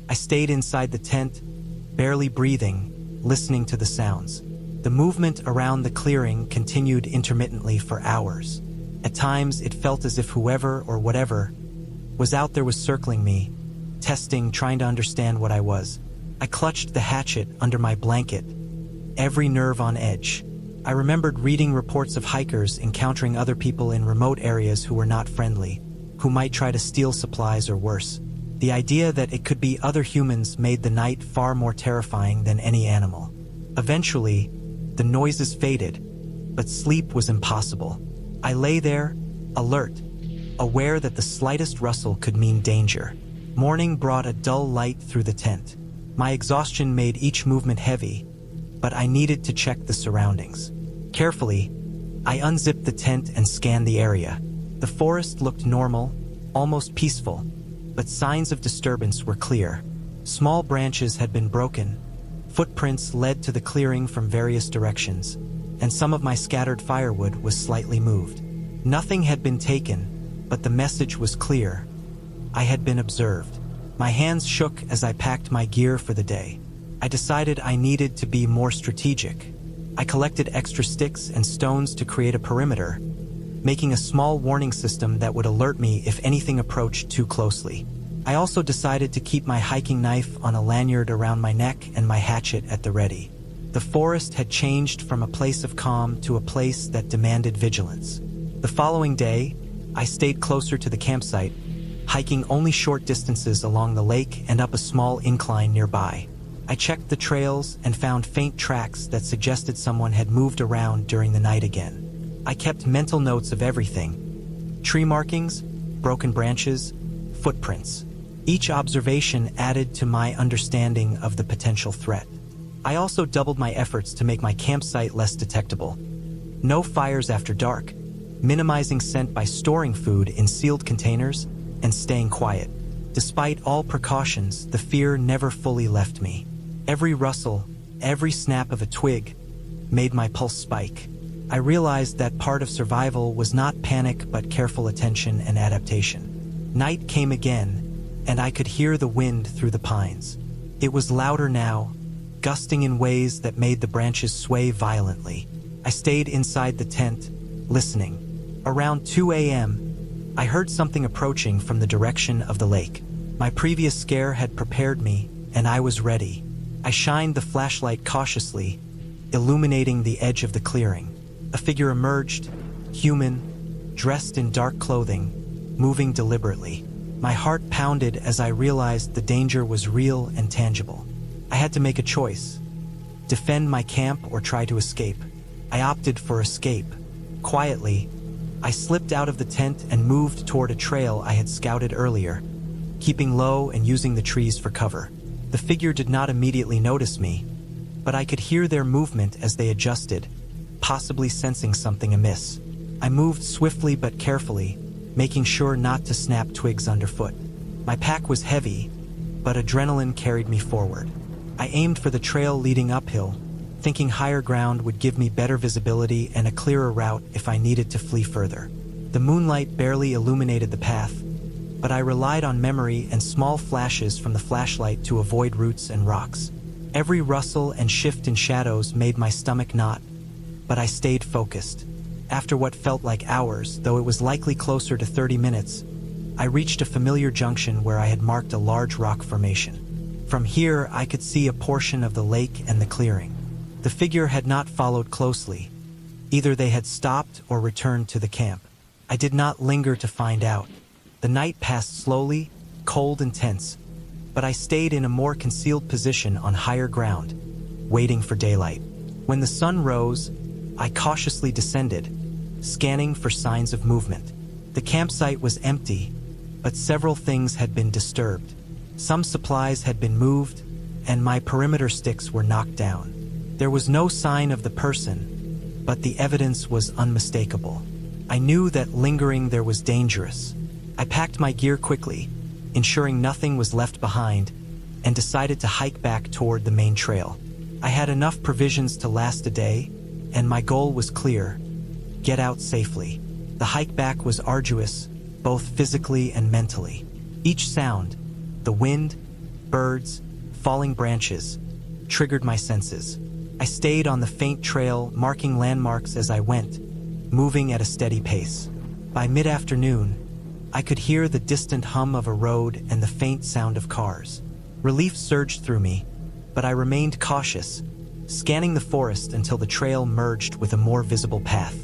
I stayed inside the tent, barely breathing, listening to the sounds. The movement around the clearing continued intermittently for hours. At times, it felt as if whoever or whatever was out there was circling me, testing, trying to understand what I was. I clutched the hatchet under my blanket, every nerve on edge. I remembered reading reports of hikers encountering other people in remote areas who were not friendly, who might try to steal supplies or worse. The idea that it could be other humans made the night far more terrifying than any animal. Eventually, the noises faded, but sleep was impossible. I lay there, alert, aware that the slightest rustle could mean danger. Morning brought a dull light through the tent. My exhaustion made each movement heavy, but I needed to check the surroundings. Carefully, I unzipped the tent and scanned the area. The forest looked normal, almost peaceful, but signs of disturbance were clear. Small branches had been broken, footprints led to the clearing from various directions, and some of my scattered firewood was slightly moved. Nothing had been taken, but the message was clear. I had been observed. My hands shook as I packed my gear for the day. I decided I needed to be more strategic. I collected extra sticks and stones to create a perimeter, making a small warning system that would alert me if anything approached too closely. I also decided to keep my hiking knife on a lanyard around my neck and my hatchet at the ready. The forest had changed from a place of calm to a place that demanded vigilance. The following day, I stayed closer to the campsite, hiking only short distances along the lake and up a small incline nearby. I checked the trails and found faint tracks that suggested someone had moved around during the night again. I kept mental notes of everything: tree markings, broken branches, footprints. Each observation added to my understanding of the potential threat. I also doubled my efforts to make my campsite less detectable. No fires after dark, minimizing scent by storing food in sealed containers, and staying quiet. Despite all precautions, the fear never fully left me. Every rustle, every snap of a twig, made my pulse spike. I realized that part of survival was not panic but careful attention and adaptation. Night came again, and I could hear the wind through the pines. It was louder now, gusting in ways that made the branches sway violently. I stayed inside the tent, listening. Around 2 a.m., I heard something approaching from the direction of the lake. My previous scare had prepared me, and I was ready. I shined the flashlight cautiously, illuminating the edge of the clearing. A figure emerged, human, dressed in dark clothing, moving deliberately. My heart pounded as I realized the danger was real and tangible. I had to make a choice: defend my camp or try to escape. I opted for escape. Quietly, I slipped out of the tent and moved toward a trail I had scouted earlier, keeping low and using the trees for cover. The figure did not immediately notice me, but I could hear their movement as they adjusted, possibly sensing something amiss. I moved swiftly but carefully, making sure not to snap twigs underfoot. My pack was heavy, but adrenaline carried me forward. I aimed for the trail leading uphill, thinking higher ground would give me better visibility and a clearer route if I needed to flee further. The moonlight barely illuminated the path, but I relied on memory and small flashes from the flashlight to avoid roots and rocks. Every rustle and shift in shadows made my stomach knot, but I stayed focused. After what felt like hours, though it was likely closer to 30 minutes, I reached a familiar junction where I had marked a large rock formation. From here, I could see a portion of the lake and the clearing. The figure had not followed closely. Either they had stopped or returned to the camp. I did not linger to find out. The night passed slowly, cold and tense, but I stayed in a more concealed position on higher ground, waiting for daylight. When the sun rose, I cautiously descended, scanning for signs of movement. The campsite was empty, but several things had been disturbed. Some supplies had been moved, and my perimeter sticks were knocked down. There was no sign of the person, but the evidence was unmistakable. I knew that lingering there was dangerous. I packed my gear quickly, ensuring nothing was left behind, and decided to hike back toward the main trail. I had enough provisions to last a day, and my goal was clear: get out safely. The hike back was arduous, both physically and mentally. Each sound, the wind, birds, falling branches, triggered my senses. I stayed on the faint trail, marking landmarks as I went, moving at a steady pace. By mid-afternoon, I could hear the distant hum of a road and the faint sound of cars. Relief surged through me, but I remained cautious, scanning the forest until the trail merged with a more visible path.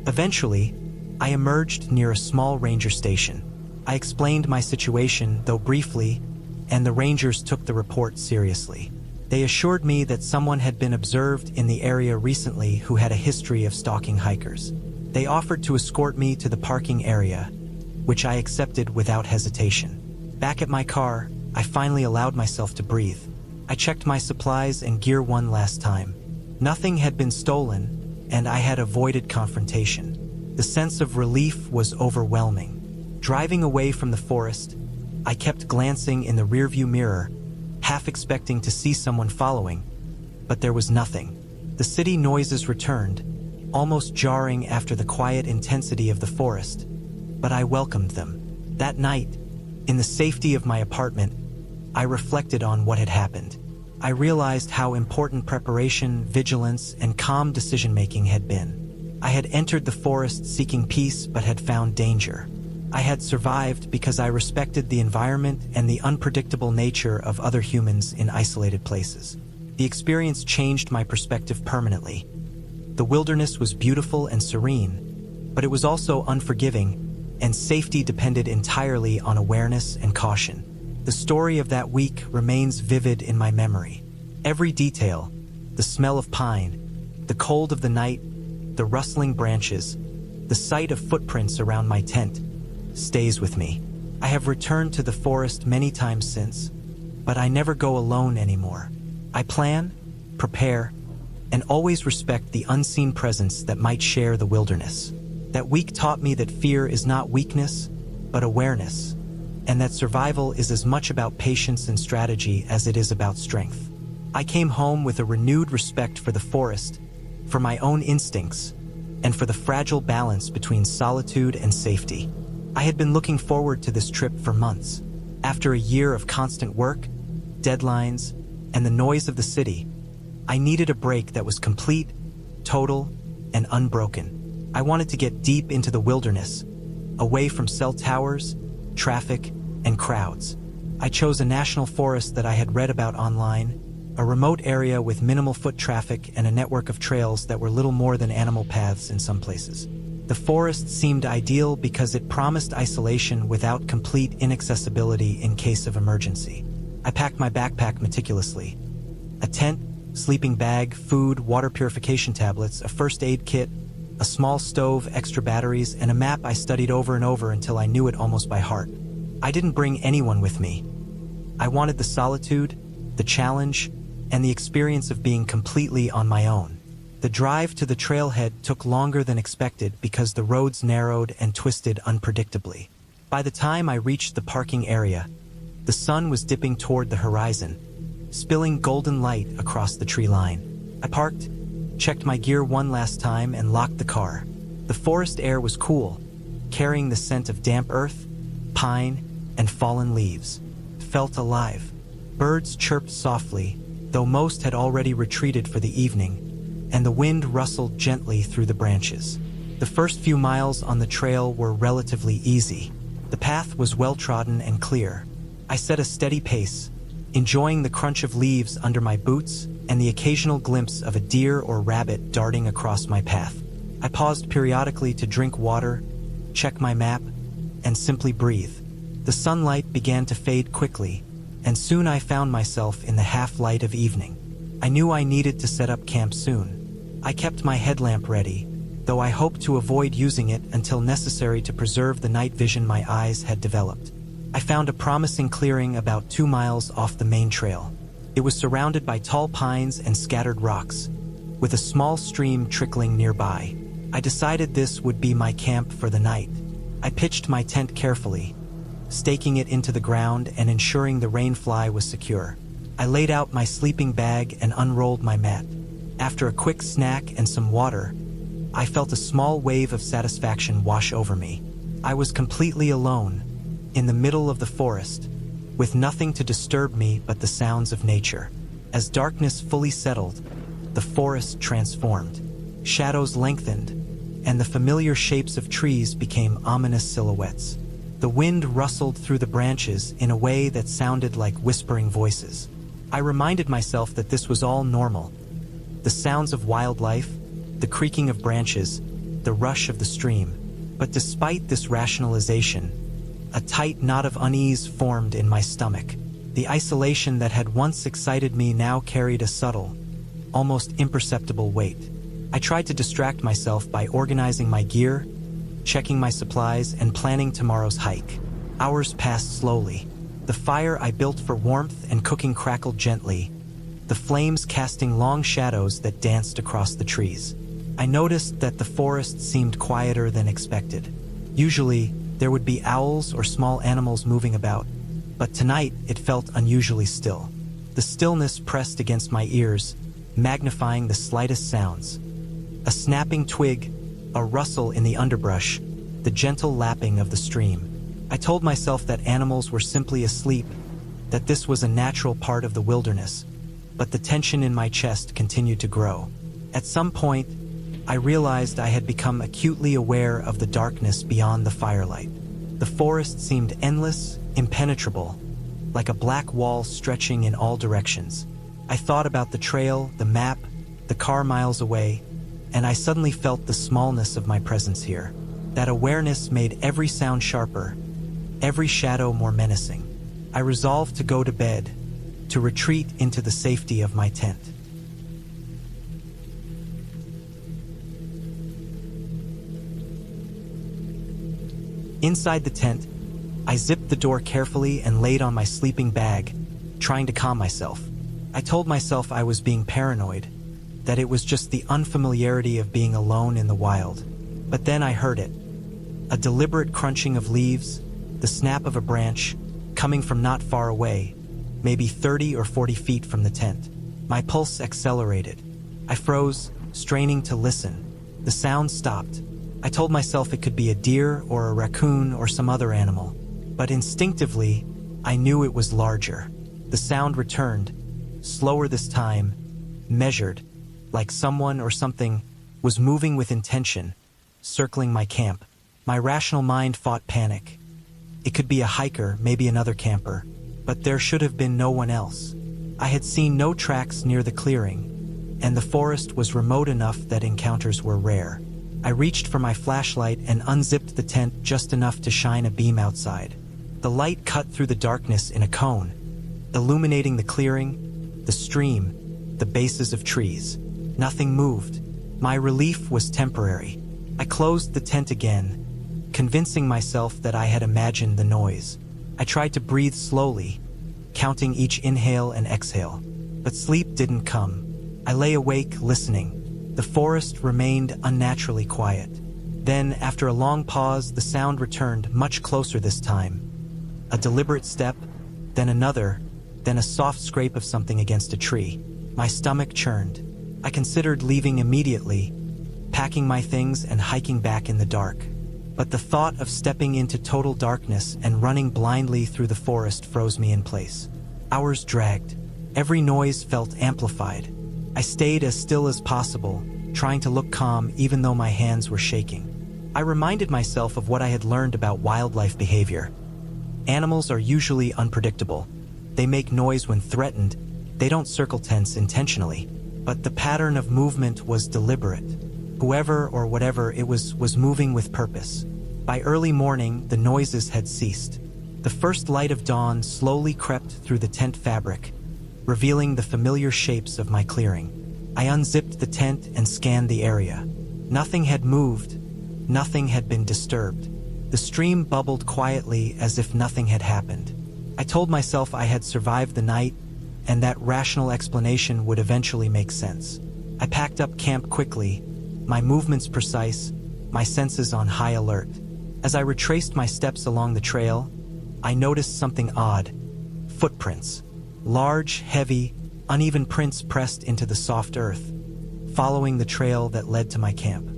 Eventually, I emerged near a small ranger station. I explained my situation, though briefly, and the rangers took the report seriously. They assured me that someone had been observed in the area recently who had a history of stalking hikers. They offered to escort me to the parking area, which I accepted without hesitation. Back at my car, I finally allowed myself to breathe. I checked my supplies and gear one last time. Nothing had been stolen, and I had avoided confrontation. The sense of relief was overwhelming. Driving away from the forest, I kept glancing in the rearview mirror, half expecting to see someone following, but there was nothing. The city noises returned, almost jarring after the quiet intensity of the forest, but I welcomed them. That night, in the safety of my apartment, I reflected on what had happened. I realized how important preparation, vigilance, and calm decision-making had been. I had entered the forest seeking peace but had found danger. I had survived because I respected the environment and the unpredictable nature of other humans in isolated places. The experience changed my perspective permanently. The wilderness was beautiful and serene, but it was also unforgiving, and safety depended entirely on awareness and caution. The story of that week remains vivid in my memory. Every detail, the smell of pine, the cold of the night, the rustling branches, the sight of footprints around my tent, stays with me. I have returned to the forest many times since, but I never go alone anymore. I plan, prepare, and always respect the unseen presence that might share the wilderness. That week taught me that fear is not weakness, but awareness, and that survival is as much about patience and strategy as it is about strength. I came home with a renewed respect for the forest, for my own instincts, and for the fragile balance between solitude and safety. I had been looking forward to this trip for months. After a year of constant work, deadlines, and the noise of the city, I needed a break that was complete, total, and unbroken. I wanted to get deep into the wilderness, away from cell towers, traffic, and crowds. I chose a national forest that I had read about online, a remote area with minimal foot traffic and a network of trails that were little more than animal paths in some places. The forest seemed ideal because it promised isolation without complete inaccessibility in case of emergency. I packed my backpack meticulously. A tent, sleeping bag, food, water purification tablets, a first aid kit, a small stove, extra batteries, and a map I studied over and over until I knew it almost by heart. I didn't bring anyone with me. I wanted the solitude, the challenge, and the experience of being completely on my own. The drive to the trailhead took longer than expected because the roads narrowed and twisted unpredictably. By the time I reached the parking area, the sun was dipping toward the horizon, spilling golden light across the tree line. I parked, checked my gear one last time, and locked the car. The forest air was cool, carrying the scent of damp earth, pine, and fallen leaves. It felt alive. Birds chirped softly, though most had already retreated for the evening, and the wind rustled gently through the branches. The first few miles on the trail were relatively easy. The path was well-trodden and clear. I set a steady pace, enjoying the crunch of leaves under my boots and the occasional glimpse of a deer or rabbit darting across my path. I paused periodically to drink water, check my map, and simply breathe. The sunlight began to fade quickly, and soon I found myself in the half-light of evening. I knew I needed to set up camp soon. I kept my headlamp ready, though I hoped to avoid using it until necessary to preserve the night vision my eyes had developed. I found a promising clearing about 2 miles off the main trail. It was surrounded by tall pines and scattered rocks, with a small stream trickling nearby. I decided this would be my camp for the night. I pitched my tent carefully, staking it into the ground and ensuring the rainfly was secure. I laid out my sleeping bag and unrolled my mat. After a quick snack and some water, I felt a small wave of satisfaction wash over me. I was completely alone, in the middle of the forest, with nothing to disturb me but the sounds of nature. As darkness fully settled, the forest transformed. Shadows lengthened, and the familiar shapes of trees became ominous silhouettes. The wind rustled through the branches in a way that sounded like whispering voices. I reminded myself that this was all normal. The sounds of wildlife, the creaking of branches, the rush of the stream. But despite this rationalization, a tight knot of unease formed in my stomach. The isolation that had once excited me now carried a subtle, almost imperceptible weight. I tried to distract myself by organizing my gear, checking my supplies, and planning tomorrow's hike. Hours passed slowly. The fire I built for warmth and cooking crackled gently, the flames casting long shadows that danced across the trees. I noticed that the forest seemed quieter than expected. Usually, there would be owls or small animals moving about, but tonight it felt unusually still. The stillness pressed against my ears, magnifying the slightest sounds. A snapping twig, a rustle in the underbrush, the gentle lapping of the stream. I told myself that animals were simply asleep, that this was a natural part of the wilderness, but the tension in my chest continued to grow. At some point, I realized I had become acutely aware of the darkness beyond the firelight. The forest seemed endless, impenetrable, like a black wall stretching in all directions. I thought about the trail, the map, the car miles away, and I suddenly felt the smallness of my presence here. That awareness made every sound sharper, every shadow more menacing. I resolved to go to bed, to retreat into the safety of my tent. Inside the tent, I zipped the door carefully and laid on my sleeping bag, trying to calm myself. I told myself I was being paranoid, that it was just the unfamiliarity of being alone in the wild. But then I heard it. A deliberate crunching of leaves, the snap of a branch, coming from not far away, maybe 30 or 40 feet from the tent. My pulse accelerated. I froze, straining to listen. The sound stopped. I told myself it could be a deer or a raccoon or some other animal, but instinctively, I knew it was larger. The sound returned, slower this time, measured, like someone or something was moving with intention, circling my camp. My rational mind fought panic. It could be a hiker, maybe another camper, but there should have been no one else. I had seen no tracks near the clearing, and the forest was remote enough that encounters were rare. I reached for my flashlight and unzipped the tent just enough to shine a beam outside. The light cut through the darkness in a cone, illuminating the clearing, the stream, the bases of trees. Nothing moved. My relief was temporary. I closed the tent again, convincing myself that I had imagined the noise. I tried to breathe slowly, counting each inhale and exhale, but sleep didn't come. I lay awake, listening. The forest remained unnaturally quiet. Then, after a long pause, the sound returned, much closer this time. A deliberate step, then another, then a soft scrape of something against a tree. My stomach churned. I considered leaving immediately, packing my things and hiking back in the dark. But the thought of stepping into total darkness and running blindly through the forest froze me in place. Hours dragged. Every noise felt amplified. I stayed as still as possible, trying to look calm even though my hands were shaking. I reminded myself of what I had learned about wildlife behavior. Animals are usually unpredictable. They make noise when threatened. They don't circle tents intentionally. But the pattern of movement was deliberate. Whoever or whatever it was moving with purpose. By early morning, the noises had ceased. The first light of dawn slowly crept through the tent fabric, revealing the familiar shapes of my clearing. I unzipped the tent and scanned the area. Nothing had moved. Nothing had been disturbed. The stream bubbled quietly as if nothing had happened. I told myself I had survived the night, and that rational explanation would eventually make sense. I packed up camp quickly, my movements precise, my senses on high alert. As I retraced my steps along the trail, I noticed something odd. Footprints. Large, heavy, uneven prints pressed into the soft earth, following the trail that led to my camp.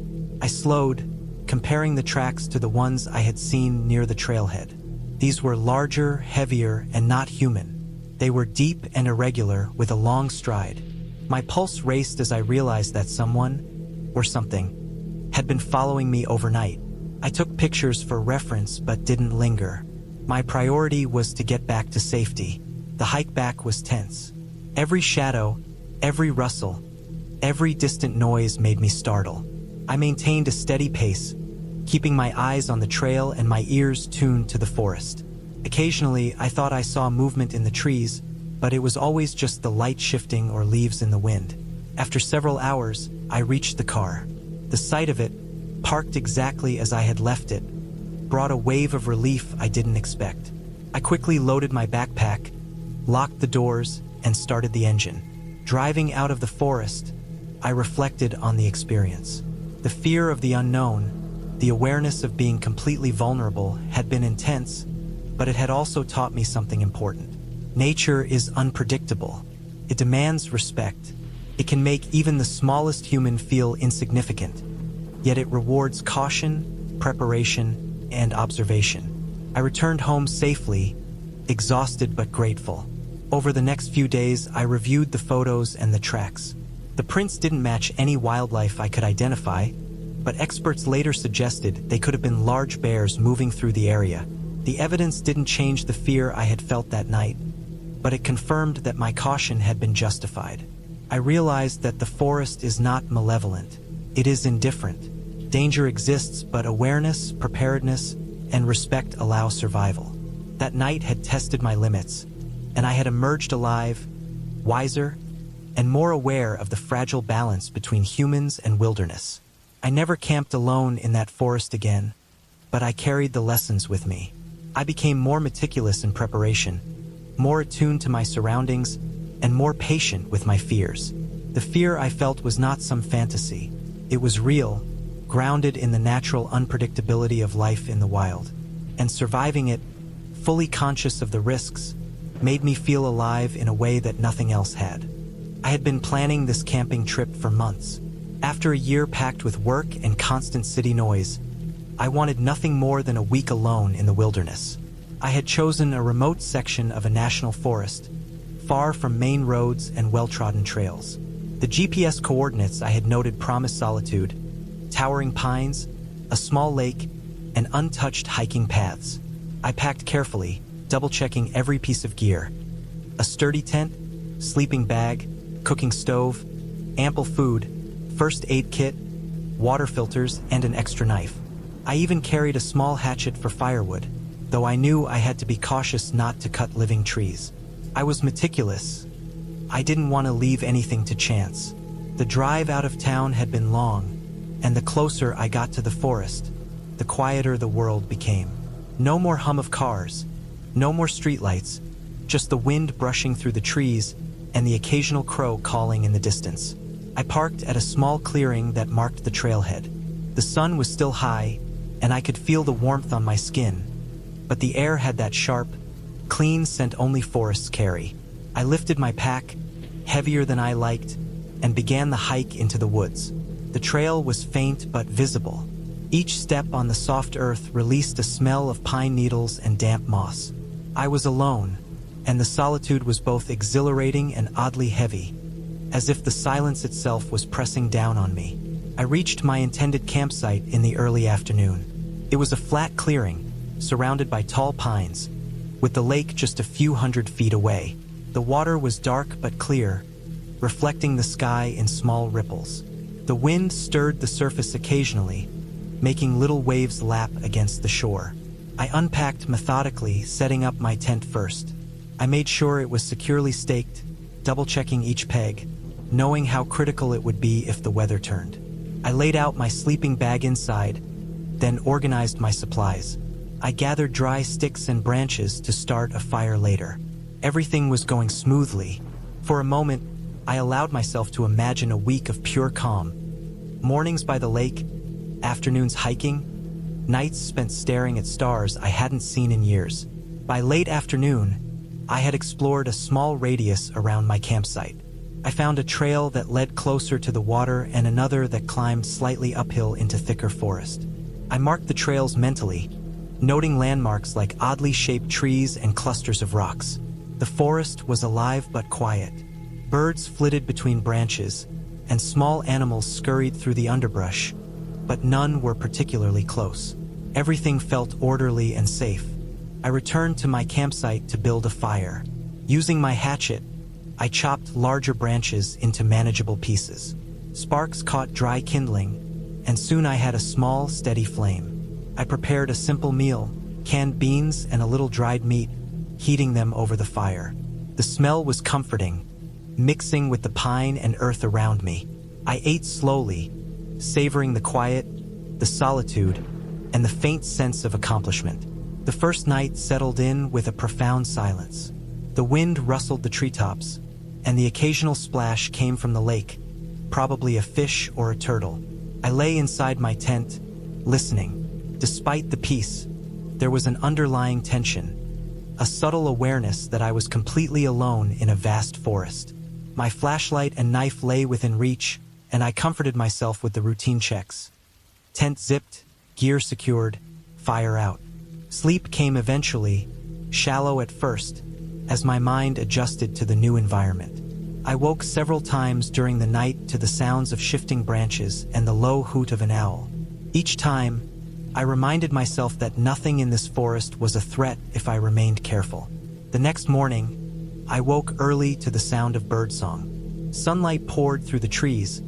I slowed, comparing the tracks to the ones I had seen near the trailhead. These were larger, heavier, and not human. They were deep and irregular, with a long stride. My pulse raced as I realized that someone, or something, had been following me overnight. I took pictures for reference but didn't linger. My priority was to get back to safety. The hike back was tense. Every shadow, every rustle, every distant noise made me startle. I maintained a steady pace, keeping my eyes on the trail and my ears tuned to the forest. Occasionally, I thought I saw movement in the trees, but it was always just the light shifting or leaves in the wind. After several hours, I reached the car. The sight of it, parked exactly as I had left it, brought a wave of relief I didn't expect. I quickly loaded my backpack, locked the doors, and started the engine. Driving out of the forest, I reflected on the experience. The fear of the unknown, the awareness of being completely vulnerable had been intense, but it had also taught me something important. Nature is unpredictable. It demands respect. It can make even the smallest human feel insignificant, yet it rewards caution, preparation, and observation. I returned home safely, exhausted but grateful. Over the next few days, I reviewed the photos and the tracks. The prints didn't match any wildlife I could identify, but experts later suggested they could have been large bears moving through the area. The evidence didn't change the fear I had felt that night, but it confirmed that my caution had been justified. I realized that the forest is not malevolent. It is indifferent. Danger exists, but awareness, preparedness, and respect allow survival. That night had tested my limits, and I had emerged alive, wiser, and more aware of the fragile balance between humans and wilderness. I never camped alone in that forest again, but I carried the lessons with me. I became more meticulous in preparation, more attuned to my surroundings, and more patient with my fears. The fear I felt was not some fantasy. It was real, grounded in the natural unpredictability of life in the wild. And surviving it, fully conscious of the risks, made me feel alive in a way that nothing else had. I had been planning this camping trip for months. After a year packed with work and constant city noise, I wanted nothing more than a week alone in the wilderness. I had chosen a remote section of a national forest, far from main roads and well-trodden trails. The GPS coordinates I had noted promised solitude, towering pines, a small lake, and untouched hiking paths. I packed carefully, double-checking every piece of gear. A sturdy tent, sleeping bag, cooking stove, ample food, first aid kit, water filters, and an extra knife. I even carried a small hatchet for firewood, though I knew I had to be cautious not to cut living trees. I was meticulous. I didn't want to leave anything to chance. The drive out of town had been long, and the closer I got to the forest, the quieter the world became. No more hum of cars, no more streetlights, just the wind brushing through the trees and the occasional crow calling in the distance. I parked at a small clearing that marked the trailhead. The sun was still high, and I could feel the warmth on my skin, but the air had that sharp, clean scent only forests carry. I lifted my pack, heavier than I liked, and began the hike into the woods. The trail was faint but visible. Each step on the soft earth released a smell of pine needles and damp moss. I was alone, and the solitude was both exhilarating and oddly heavy, as if the silence itself was pressing down on me. I reached my intended campsite in the early afternoon. It was a flat clearing, surrounded by tall pines, with the lake just a few hundred feet away. The water was dark but clear, reflecting the sky in small ripples. The wind stirred the surface occasionally, making little waves lap against the shore. I unpacked methodically, setting up my tent first. I made sure it was securely staked, double-checking each peg, knowing how critical it would be if the weather turned. I laid out my sleeping bag inside, then organized my supplies. I gathered dry sticks and branches to start a fire later. Everything was going smoothly. For a moment, I allowed myself to imagine a week of pure calm. Mornings by the lake, afternoons hiking, nights spent staring at stars I hadn't seen in years. By late afternoon, I had explored a small radius around my campsite. I found a trail that led closer to the water and another that climbed slightly uphill into thicker forest. I marked the trails mentally, noting landmarks like oddly shaped trees and clusters of rocks. The forest was alive but quiet. Birds flitted between branches, and small animals scurried through the underbrush, but none were particularly close. Everything felt orderly and safe. I returned to my campsite to build a fire. Using my hatchet, I chopped larger branches into manageable pieces. Sparks caught dry kindling, and soon I had a small, steady flame. I prepared a simple meal, canned beans and a little dried meat, heating them over the fire. The smell was comforting, mixing with the pine and earth around me. I ate slowly, savoring the quiet, the solitude, and the faint sense of accomplishment. The first night settled in with a profound silence. The wind rustled the treetops, and the occasional splash came from the lake, probably a fish or a turtle. I lay inside my tent, listening. Despite the peace, there was an underlying tension, a subtle awareness that I was completely alone in a vast forest. My flashlight and knife lay within reach, and I comforted myself with the routine checks. Tent zipped, gear secured, fire out. Sleep came eventually, shallow at first, as my mind adjusted to the new environment. I woke several times during the night to the sounds of shifting branches and the low hoot of an owl. Each time, I reminded myself that nothing in this forest was a threat if I remained careful. The next morning, I woke early to the sound of birdsong. Sunlight poured through the trees,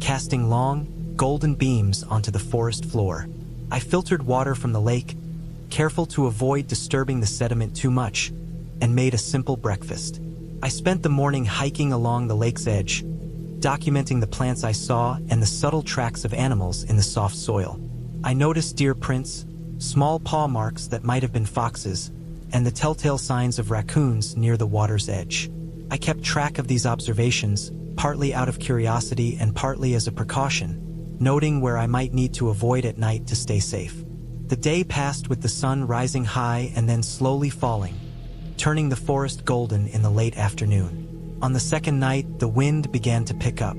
casting long, golden beams onto the forest floor. I filtered water from the lake, careful to avoid disturbing the sediment too much, and made a simple breakfast. I spent the morning hiking along the lake's edge, documenting the plants I saw and the subtle tracks of animals in the soft soil. I noticed deer prints, small paw marks that might have been foxes, and the telltale signs of raccoons near the water's edge. I kept track of these observations, partly out of curiosity and partly as a precaution, noting where I might need to avoid at night to stay safe. The day passed with the sun rising high and then slowly falling, turning the forest golden in the late afternoon. On the second night, the wind began to pick up.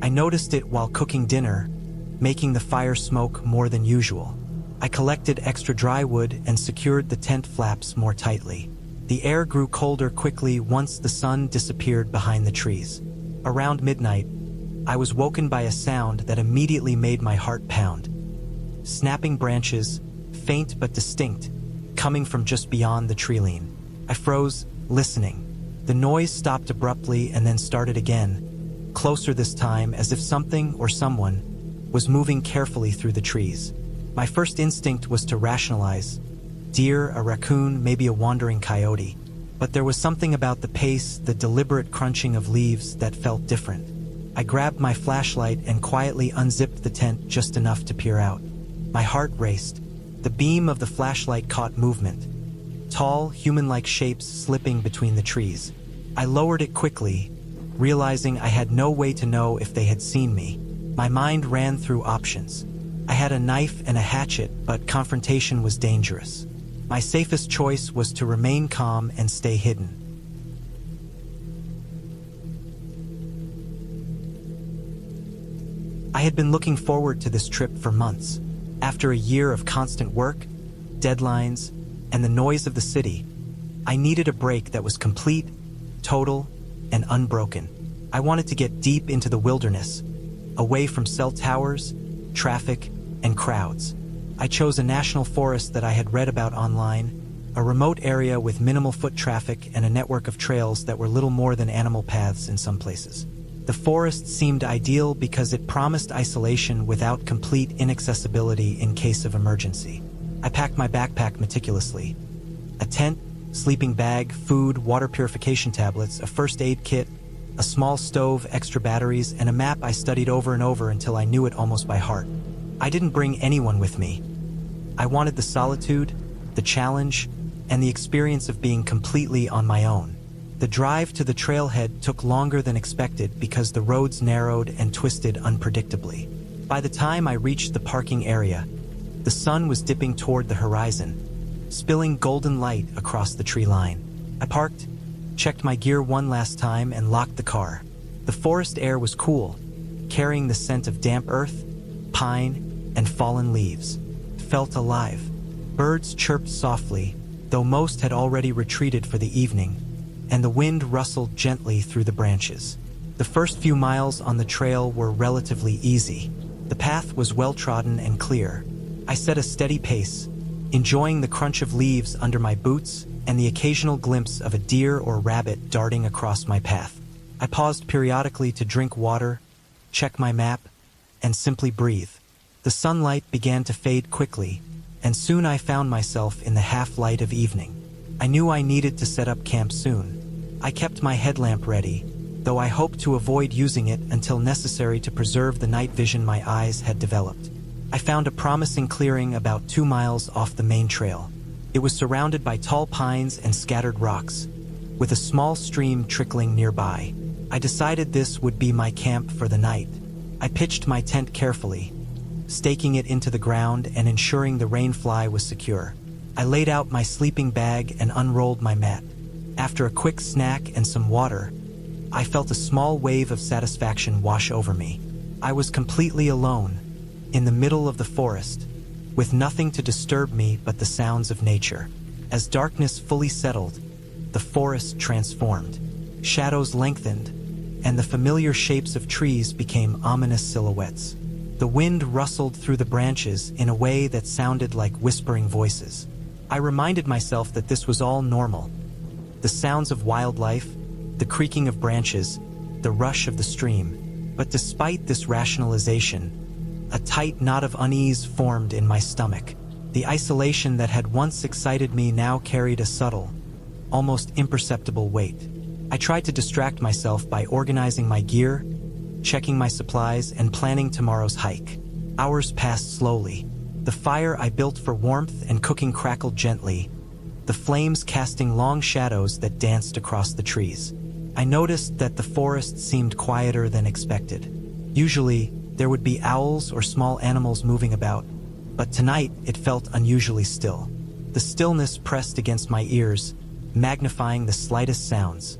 I noticed it while cooking dinner, making the fire smoke more than usual. I collected extra dry wood and secured the tent flaps more tightly. The air grew colder quickly once the sun disappeared behind the trees. Around midnight, I was woken by a sound that immediately made my heart pound. Snapping branches, faint but distinct, coming from just beyond the tree-line. I froze, listening. The noise stopped abruptly and then started again, closer this time as if something or someone was moving carefully through the trees. My first instinct was to rationalize. Deer, a raccoon, maybe a wandering coyote. But there was something about the pace, the deliberate crunching of leaves that felt different. I grabbed my flashlight and quietly unzipped the tent just enough to peer out. My heart raced. The beam of the flashlight caught movement. Tall, human-like shapes slipping between the trees. I lowered it quickly, realizing I had no way to know if they had seen me. My mind ran through options. I had a knife and a hatchet, but confrontation was dangerous. My safest choice was to remain calm and stay hidden. I had been looking forward to this trip for months. After a year of constant work, deadlines, and the noise of the city, I needed a break that was complete, total, and unbroken. I wanted to get deep into the wilderness, away from cell towers, traffic, and crowds. I chose a national forest that I had read about online, a remote area with minimal foot traffic and a network of trails that were little more than animal paths in some places. The forest seemed ideal because it promised isolation without complete inaccessibility in case of emergency. I packed my backpack meticulously. A tent, sleeping bag, food, water purification tablets, a first aid kit, a small stove, extra batteries, and a map I studied over and over until I knew it almost by heart. I didn't bring anyone with me. I wanted the solitude, the challenge, and the experience of being completely on my own. The drive to the trailhead took longer than expected because the roads narrowed and twisted unpredictably. By the time I reached the parking area, the sun was dipping toward the horizon, spilling golden light across the tree line. I parked, checked my gear one last time, and locked the car. The forest air was cool, carrying the scent of damp earth, pine, and fallen leaves. It felt alive. birds chirped softly, though most had already retreated for the evening, and the wind rustled gently through the branches. The first few miles on the trail were relatively easy. The path was well-trodden and clear. I set a steady pace, enjoying the crunch of leaves under my boots and the occasional glimpse of a deer or rabbit darting across my path. I paused periodically to drink water, check my map, and simply breathe. The sunlight began to fade quickly, and soon I found myself in the half-light of evening. I knew I needed to set up camp soon. I kept my headlamp ready, though I hoped to avoid using it until necessary to preserve the night vision my eyes had developed. I found a promising clearing about 2 miles off the main trail. It was surrounded by tall pines and scattered rocks, with a small stream trickling nearby. I decided this would be my camp for the night. I pitched my tent carefully, staking it into the ground and ensuring the rainfly was secure. I laid out my sleeping bag and unrolled my mat. After a quick snack and some water, I felt a small wave of satisfaction wash over me. I was completely alone, in the middle of the forest, with nothing to disturb me but the sounds of nature. As darkness fully settled, the forest transformed. Shadows lengthened, and the familiar shapes of trees became ominous silhouettes. The wind rustled through the branches in a way that sounded like whispering voices. I reminded myself that this was all normal. The sounds of wildlife, the creaking of branches, the rush of the stream. But despite this rationalization, a tight knot of unease formed in my stomach. The isolation that had once excited me now carried a subtle, almost imperceptible weight. I tried to distract myself by organizing my gear, checking my supplies, and planning tomorrow's hike. Hours passed slowly. The fire I built for warmth and cooking crackled gently, the flames casting long shadows that danced across the trees. I noticed that the forest seemed quieter than expected. Usually, there would be owls or small animals moving about, but tonight it felt unusually still. The stillness pressed against my ears, magnifying the slightest sounds.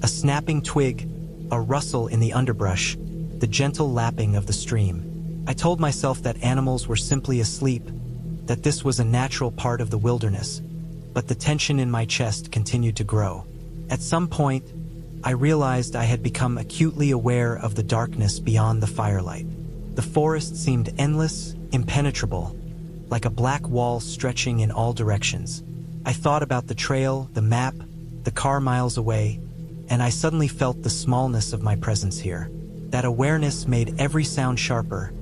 A snapping twig, a rustle in the underbrush, the gentle lapping of the stream. I told myself that animals were simply asleep, that this was a natural part of the wilderness, but the tension in my chest continued to grow. At some point, I realized I had become acutely aware of the darkness beyond the firelight. The forest seemed endless, impenetrable, like a black wall stretching in all directions. I thought about the trail, the map, the car miles away, and I suddenly felt the smallness of my presence here. That awareness made every sound sharper,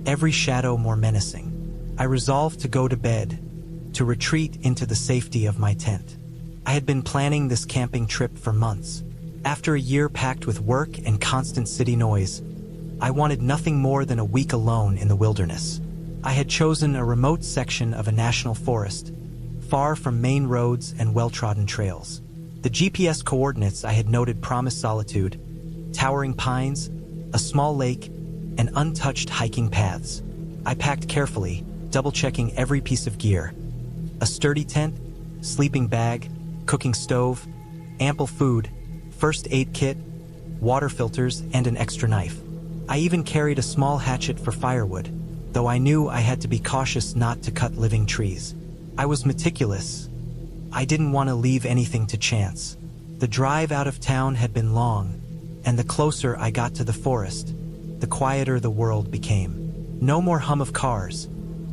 every shadow more menacing. I resolved to go to bed, to retreat into the safety of my tent. I had been planning this camping trip for months. After a year packed with work and constant city noise, I wanted nothing more than a week alone in the wilderness. I had chosen a remote section of a national forest, far from main roads and well-trodden trails. The GPS coordinates I had noted promised solitude, towering pines, a small lake, and untouched hiking paths. I packed carefully, double-checking every piece of gear. A sturdy tent, sleeping bag, cooking stove, ample food, first aid kit, water filters, and an extra knife. I even carried a small hatchet for firewood, though I knew I had to be cautious not to cut living trees. I was meticulous. I didn't want to leave anything to chance. The drive out of town had been long, and the closer I got to the forest, the quieter the world became. No more hum of cars,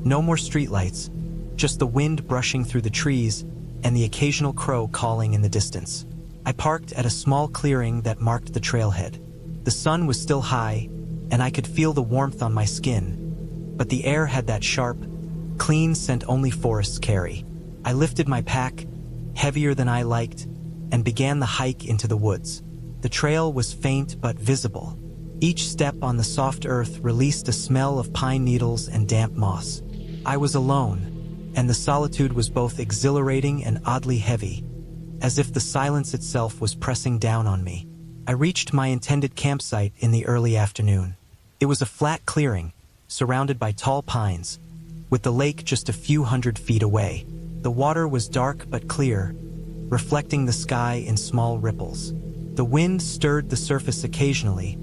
no more streetlights, just the wind brushing through the trees and the occasional crow calling in the distance. I parked at a small clearing that marked the trailhead. The sun was still high, and I could feel the warmth on my skin, but the air had that sharp, clean scent only forests carry. I lifted my pack, heavier than I liked, and began the hike into the woods. The trail was faint but visible. Each step on the soft earth released a smell of pine needles and damp moss. I was alone, and the solitude was both exhilarating and oddly heavy, as if the silence itself was pressing down on me. I reached my intended campsite in the early afternoon. It was a flat clearing, surrounded by tall pines, with the lake just a few hundred feet away. The water was dark but clear, reflecting the sky in small ripples. The wind stirred the surface occasionally,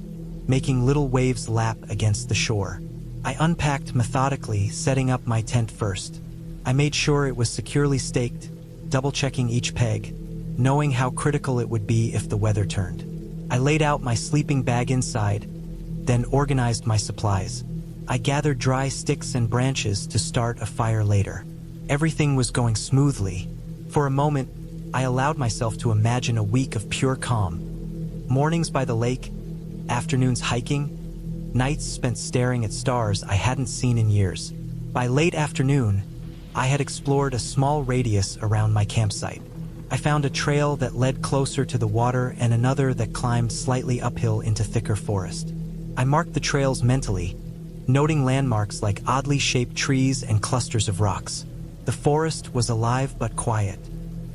making little waves lap against the shore. I unpacked methodically, setting up my tent first. I made sure it was securely staked, double-checking each peg, knowing how critical it would be if the weather turned. I laid out my sleeping bag inside, then organized my supplies. I gathered dry sticks and branches to start a fire later. Everything was going smoothly. For a moment, I allowed myself to imagine a week of pure calm. Mornings by the lake, afternoons hiking, nights spent staring at stars I hadn't seen in years. By late afternoon, I had explored a small radius around my campsite. I found a trail that led closer to the water and another that climbed slightly uphill into thicker forest. I marked the trails mentally, noting landmarks like oddly shaped trees and clusters of rocks. The forest was alive but quiet.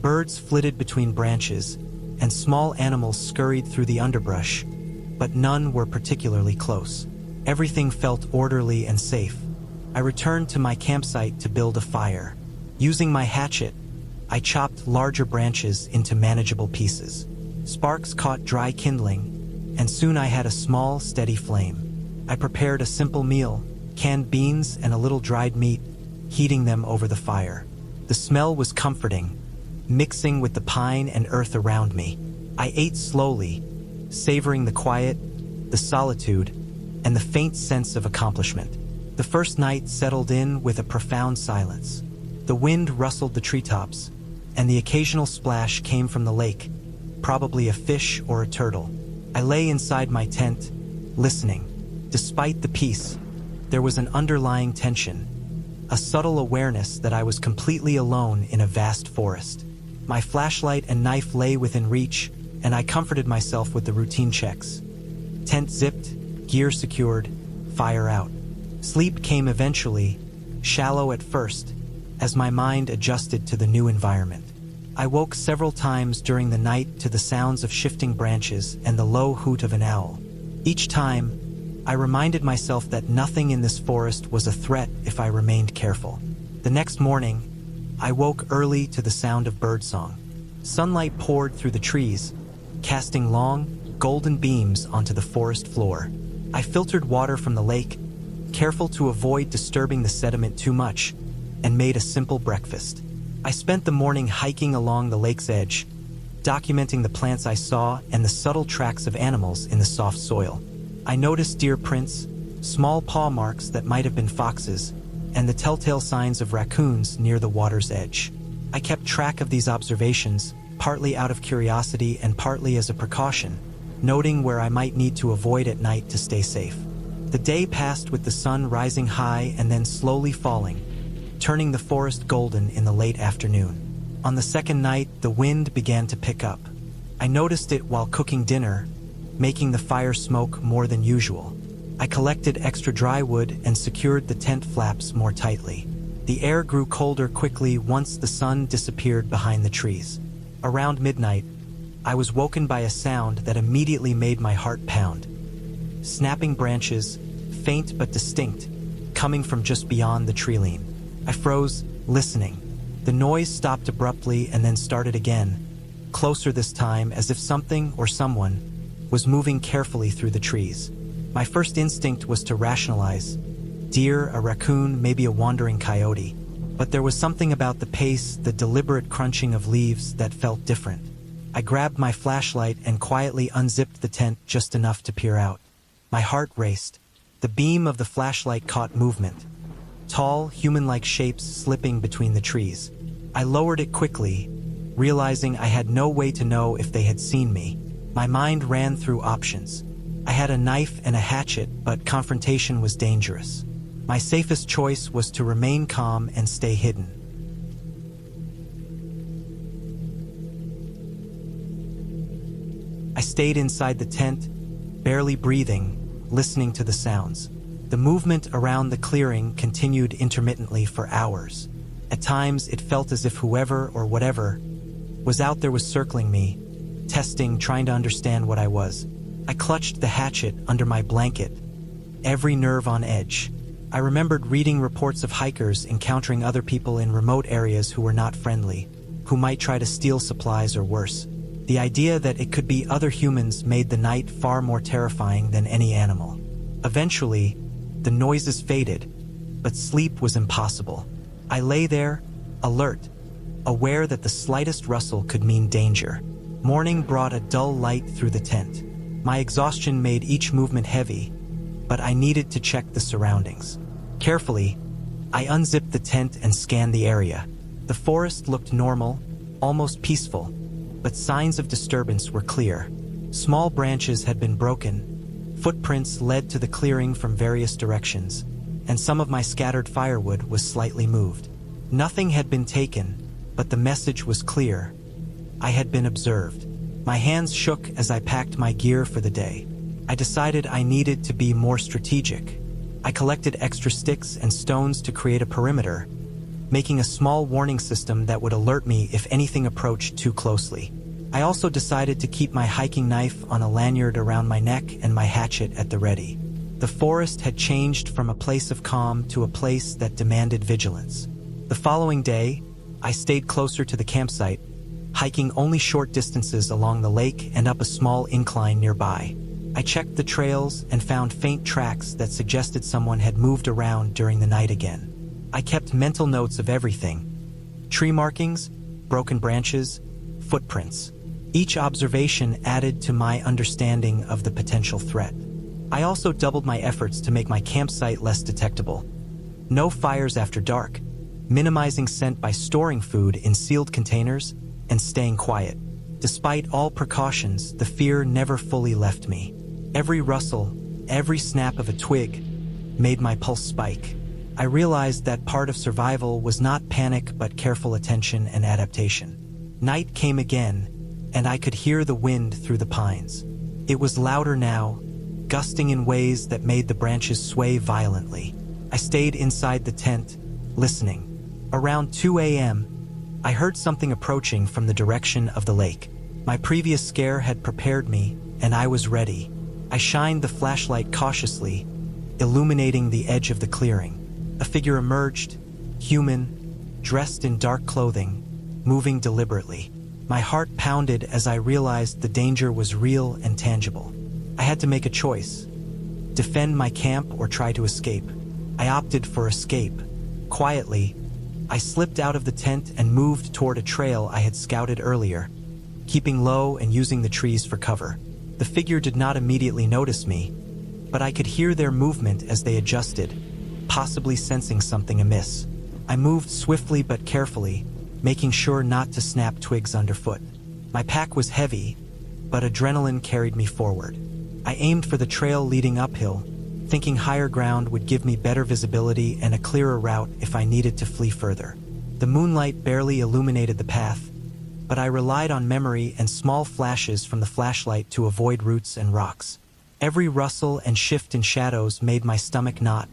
Birds flitted between branches, and small animals scurried through the underbrush, but none were particularly close. Everything felt orderly and safe. I returned to my campsite to build a fire. Using my hatchet, I chopped larger branches into manageable pieces. Sparks caught dry kindling, and soon I had a small, steady flame. I prepared a simple meal, canned beans and a little dried meat, heating them over the fire. The smell was comforting, mixing with the pine and earth around me. I ate slowly, savoring the quiet, the solitude, and the faint sense of accomplishment. The first night settled in with a profound silence. The wind rustled the treetops, and the occasional splash came from the lake, probably a fish or a turtle. I lay inside my tent, listening. Despite the peace, there was an underlying tension, a subtle awareness that I was completely alone in a vast forest. My flashlight and knife lay within reach, and I comforted myself with the routine checks. Tent zipped, gear secured, fire out. Sleep came eventually, shallow at first, as my mind adjusted to the new environment. I woke several times during the night to the sounds of shifting branches and the low hoot of an owl. Each time, I reminded myself that nothing in this forest was a threat if I remained careful. The next morning, I woke early to the sound of birdsong. Sunlight poured through the trees, casting long, golden beams onto the forest floor. I filtered water from the lake, careful to avoid disturbing the sediment too much, and made a simple breakfast. I spent the morning hiking along the lake's edge, documenting the plants I saw and the subtle tracks of animals in the soft soil. I noticed deer prints, small paw marks that might have been foxes, and the telltale signs of raccoons near the water's edge. I kept track of these observations, partly out of curiosity and partly as a precaution, noting where I might need to avoid at night to stay safe. The day passed with the sun rising high and then slowly falling, turning the forest golden in the late afternoon. On the second night, the wind began to pick up. I noticed it while cooking dinner, making the fire smoke more than usual. I collected extra dry wood and secured the tent flaps more tightly. The air grew colder quickly once the sun disappeared behind the trees. Around midnight, I was woken by a sound that immediately made my heart pound. Snapping branches, faint but distinct, coming from just beyond the tree-line. I froze, listening. The noise stopped abruptly and then started again, closer this time as if something or someone was moving carefully through the trees. My first instinct was to rationalize. Deer, a raccoon, maybe a wandering coyote. But there was something about the pace, the deliberate crunching of leaves that felt different. I grabbed my flashlight and quietly unzipped the tent just enough to peer out. My heart raced. The beam of the flashlight caught movement. Tall, human-like shapes slipping between the trees. I lowered it quickly, realizing I had no way to know if they had seen me. My mind ran through options. I had a knife and a hatchet, but confrontation was dangerous. My safest choice was to remain calm and stay hidden. I stayed inside the tent, barely breathing, listening to the sounds. The movement around the clearing continued intermittently for hours. At times, it felt as if whoever or whatever was out there was circling me, testing, trying to understand what I was. I clutched the hatchet under my blanket, every nerve on edge. I remembered reading reports of hikers encountering other people in remote areas who were not friendly, who might try to steal supplies or worse. The idea that it could be other humans made the night far more terrifying than any animal. Eventually, the noises faded, but sleep was impossible. I lay there, alert, aware that the slightest rustle could mean danger. Morning brought a dull light through the tent. My exhaustion made each movement heavy, but I needed to check the surroundings. Carefully, I unzipped the tent and scanned the area. The forest looked normal, almost peaceful, but signs of disturbance were clear. Small branches had been broken, footprints led to the clearing from various directions, and some of my scattered firewood was slightly moved. Nothing had been taken, but the message was clear. I had been observed. My hands shook as I packed my gear for the day. I decided I needed to be more strategic. I collected extra sticks and stones to create a perimeter, making a small warning system that would alert me if anything approached too closely. I also decided to keep my hiking knife on a lanyard around my neck and my hatchet at the ready. The forest had changed from a place of calm to a place that demanded vigilance. The following day, I stayed closer to the campsite, hiking only short distances along the lake and up a small incline nearby. I checked the trails and found faint tracks that suggested someone had moved around during the night again. I kept mental notes of everything: tree markings, broken branches, footprints. Each observation added to my understanding of the potential threat. I also doubled my efforts to make my campsite less detectable. No fires after dark, minimizing scent by storing food in sealed containers, and staying quiet. Despite all precautions, the fear never fully left me. Every rustle, every snap of a twig, made my pulse spike. I realized that part of survival was not panic but careful attention and adaptation. Night came again, and I could hear the wind through the pines. It was louder now, gusting in ways that made the branches sway violently. I stayed inside the tent, listening. Around 2 a.m., I heard something approaching from the direction of the lake. My previous scare had prepared me, and I was ready. I shined the flashlight cautiously, illuminating the edge of the clearing. A figure emerged, human, dressed in dark clothing, moving deliberately. My heart pounded as I realized the danger was real and tangible. I had to make a choice: defend my camp or try to escape. I opted for escape. Quietly, I slipped out of the tent and moved toward a trail I had scouted earlier, keeping low and using the trees for cover. The figure did not immediately notice me, but I could hear their movement as they adjusted, possibly sensing something amiss. I moved swiftly but carefully, making sure not to snap twigs underfoot. My pack was heavy, but adrenaline carried me forward. I aimed for the trail leading uphill, thinking higher ground would give me better visibility and a clearer route if I needed to flee further. The moonlight barely illuminated the path, but I relied on memory and small flashes from the flashlight to avoid roots and rocks. Every rustle and shift in shadows made my stomach knot,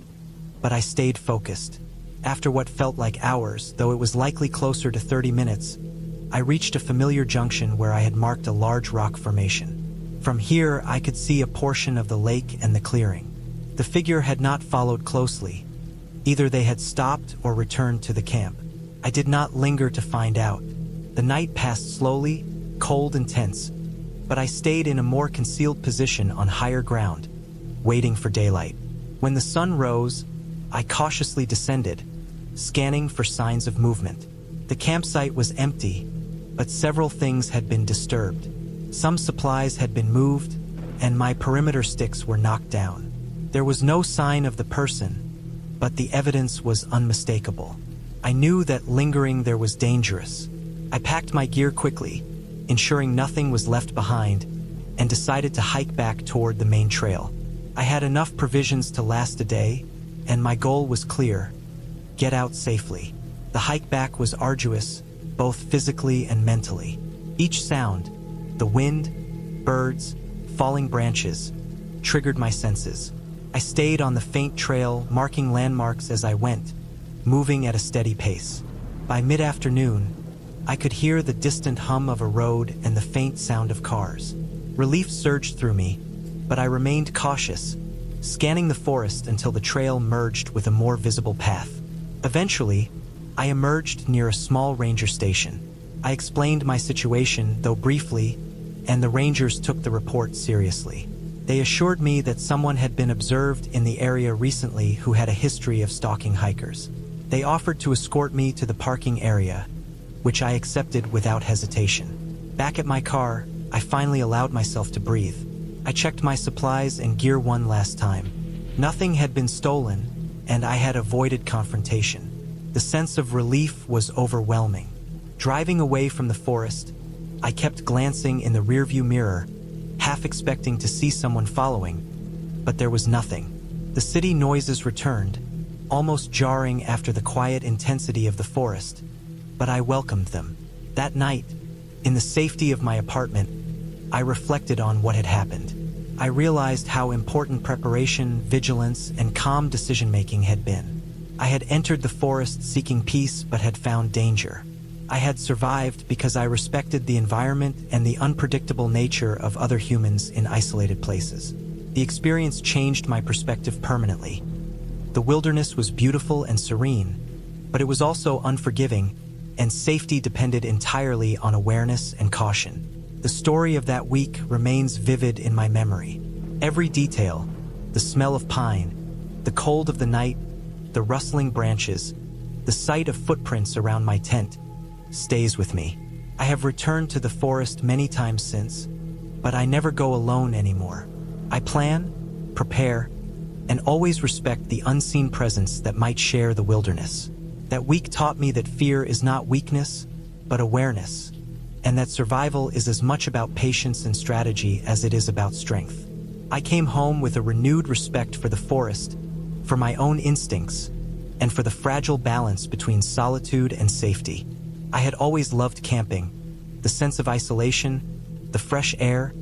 but I stayed focused. After what felt like hours, though it was likely closer to 30 minutes, I reached a familiar junction where I had marked a large rock formation. From here, I could see a portion of the lake and the clearing. The figure had not followed closely. Either they had stopped or returned to the camp. I did not linger to find out. The night passed slowly, cold and tense, but I stayed in a more concealed position on higher ground, waiting for daylight. When the sun rose, I cautiously descended, scanning for signs of movement. The campsite was empty, but several things had been disturbed. Some supplies had been moved, and my perimeter sticks were knocked down. There was no sign of the person, but the evidence was unmistakable. I knew that lingering there was dangerous. I packed my gear quickly, ensuring nothing was left behind, and decided to hike back toward the main trail. I had enough provisions to last a day, and my goal was clear: get out safely. The hike back was arduous, both physically and mentally. Each sound, the wind, birds, falling branches, triggered my senses. I stayed on the faint trail, marking landmarks as I went, moving at a steady pace. By mid-afternoon, I could hear the distant hum of a road and the faint sound of cars. Relief surged through me, but I remained cautious, scanning the forest until the trail merged with a more visible path. Eventually, I emerged near a small ranger station. I explained my situation, though briefly, and the rangers took the report seriously. They assured me that someone had been observed in the area recently who had a history of stalking hikers. They offered to escort me to the parking area, which I accepted without hesitation. Back at my car, I finally allowed myself to breathe. I checked my supplies and gear one last time. Nothing had been stolen, and I had avoided confrontation. The sense of relief was overwhelming. Driving away from the forest, I kept glancing in the rearview mirror, half expecting to see someone following, but there was nothing. The city noises returned, almost jarring after the quiet intensity of the forest, but I welcomed them. That night, in the safety of my apartment, I reflected on what had happened. I realized how important preparation, vigilance, and calm decision-making had been. I had entered the forest seeking peace but had found danger. I had survived because I respected the environment and the unpredictable nature of other humans in isolated places. The experience changed my perspective permanently. The wilderness was beautiful and serene, but it was also unforgiving, and safety depended entirely on awareness and caution. The story of that week remains vivid in my memory. Every detail, the smell of pine, the cold of the night, the rustling branches, the sight of footprints around my tent, stays with me. I have returned to the forest many times since, but I never go alone anymore. I plan, prepare, and always respect the unseen presence that might share the wilderness. That week taught me that fear is not weakness, but awareness, and that survival is as much about patience and strategy as it is about strength. I came home with a renewed respect for the forest, for my own instincts, and for the fragile balance between solitude and safety. I had always loved camping, the sense of isolation, the fresh air,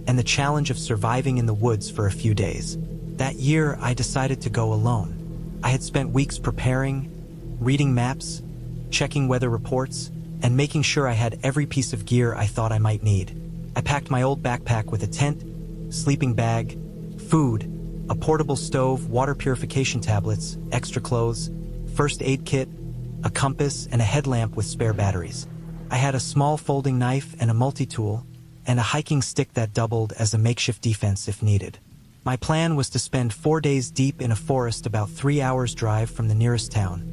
and the challenge of surviving in the woods for a few days. That year, I decided to go alone. I had spent weeks preparing, reading maps, checking weather reports, and making sure I had every piece of gear I thought I might need. I packed my old backpack with a tent, sleeping bag, food, a portable stove, water purification tablets, extra clothes, first aid kit, a compass, and a headlamp with spare batteries. I had a small folding knife and a multi-tool, and a hiking stick that doubled as a makeshift defense if needed. My plan was to spend 4 days deep in a forest about 3 hours' drive from the nearest town,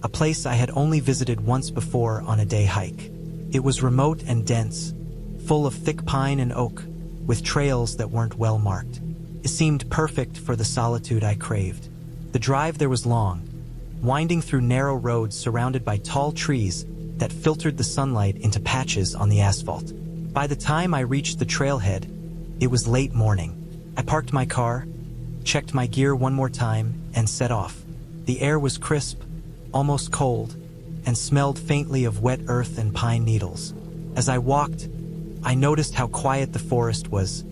a place I had only visited once before on a day hike. It was remote and dense, full of thick pine and oak, with trails that weren't well marked. It seemed perfect for the solitude I craved. The drive there was long, winding through narrow roads surrounded by tall trees that filtered the sunlight into patches on the asphalt. By the time I reached the trailhead, it was late morning. I parked my car, checked my gear one more time, and set off. The air was crisp, almost cold, and smelled faintly of wet earth and pine needles. As I walked, I noticed how quiet the forest was,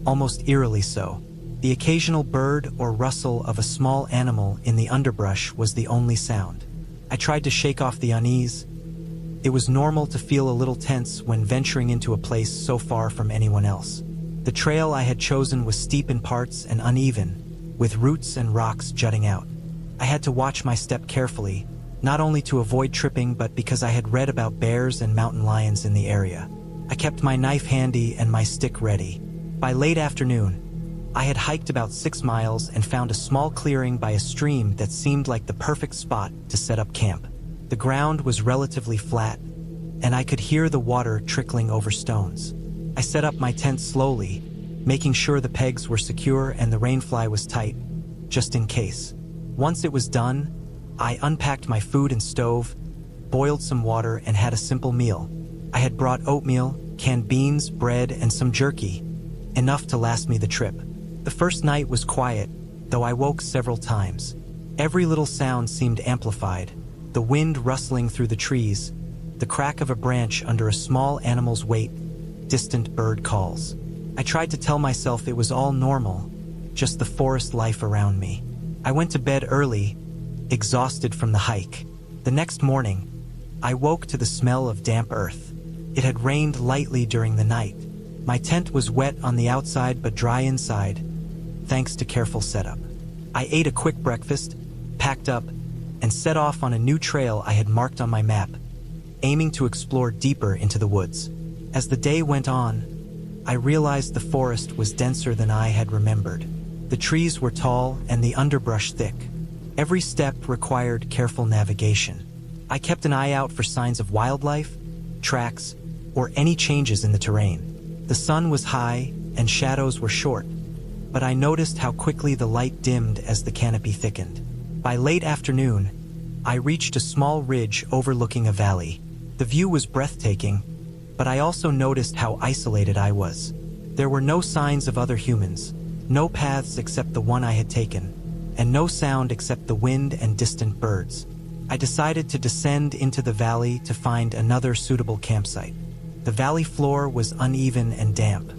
almost eerily so. The occasional bird or rustle of a small animal in the underbrush was the only sound. I tried to shake off the unease. It was normal to feel a little tense when venturing into a place so far from anyone else. The trail I had chosen was steep in parts and uneven, with roots and rocks jutting out. I had to watch my step carefully, not only to avoid tripping but because I had read about bears and mountain lions in the area. I kept my knife handy and my stick ready. By late afternoon, I had hiked about 6 miles and found a small clearing by a stream that seemed like the perfect spot to set up camp. The ground was relatively flat, and I could hear the water trickling over stones. I set up my tent slowly, making sure the pegs were secure and the rainfly was tight, just in case. Once it was done, I unpacked my food and stove, boiled some water, and had a simple meal. I had brought oatmeal, canned beans, bread, and some jerky, enough to last me the trip. The first night was quiet, though I woke several times. Every little sound seemed amplified, the wind rustling through the trees, the crack of a branch under a small animal's weight, distant bird calls. I tried to tell myself it was all normal, just the forest life around me. I went to bed early, exhausted from the hike. The next morning, I woke to the smell of damp earth. It had rained lightly during the night. My tent was wet on the outside but dry inside, thanks to careful setup. I ate a quick breakfast, packed up, and set off on a new trail I had marked on my map, aiming to explore deeper into the woods. As the day went on, I realized the forest was denser than I had remembered. The trees were tall and the underbrush thick. Every step required careful navigation. I kept an eye out for signs of wildlife, tracks, or any changes in the terrain. The sun was high and shadows were short, but I noticed how quickly the light dimmed as the canopy thickened. By late afternoon, I reached a small ridge overlooking a valley. The view was breathtaking, but I also noticed how isolated I was. There were no signs of other humans, no paths except the one I had taken, and no sound except the wind and distant birds. I decided to descend into the valley to find another suitable campsite. The valley floor was uneven and damp.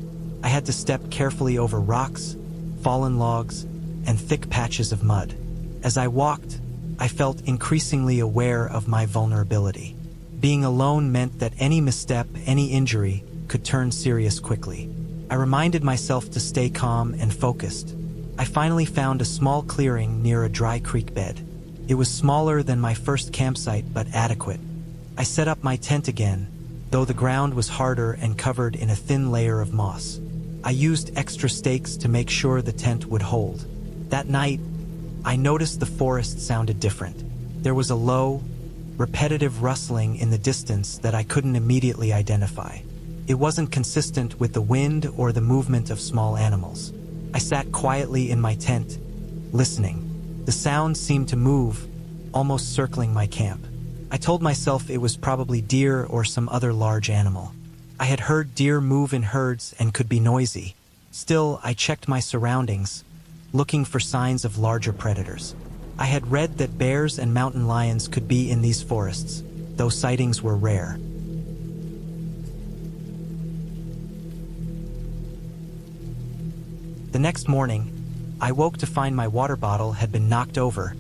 I had to step carefully over rocks, fallen logs, and thick patches of mud. As I walked, I felt increasingly aware of my vulnerability. Being alone meant that any misstep, any injury, could turn serious quickly. I reminded myself to stay calm and focused. I finally found a small clearing near a dry creek bed. It was smaller than my first campsite, but adequate. I set up my tent again, though the ground was harder and covered in a thin layer of moss. I used extra stakes to make sure the tent would hold. That night, I noticed the forest sounded different. There was a low, repetitive rustling in the distance that I couldn't immediately identify. It wasn't consistent with the wind or the movement of small animals. I sat quietly in my tent, listening. The sound seemed to move, almost circling my camp. I told myself it was probably deer or some other large animal. I had heard deer move in herds and could be noisy. Still, I checked my surroundings, looking for signs of larger predators. I had read that bears and mountain lions could be in these forests, though sightings were rare. The next morning, I woke to find my water bottle had been knocked over,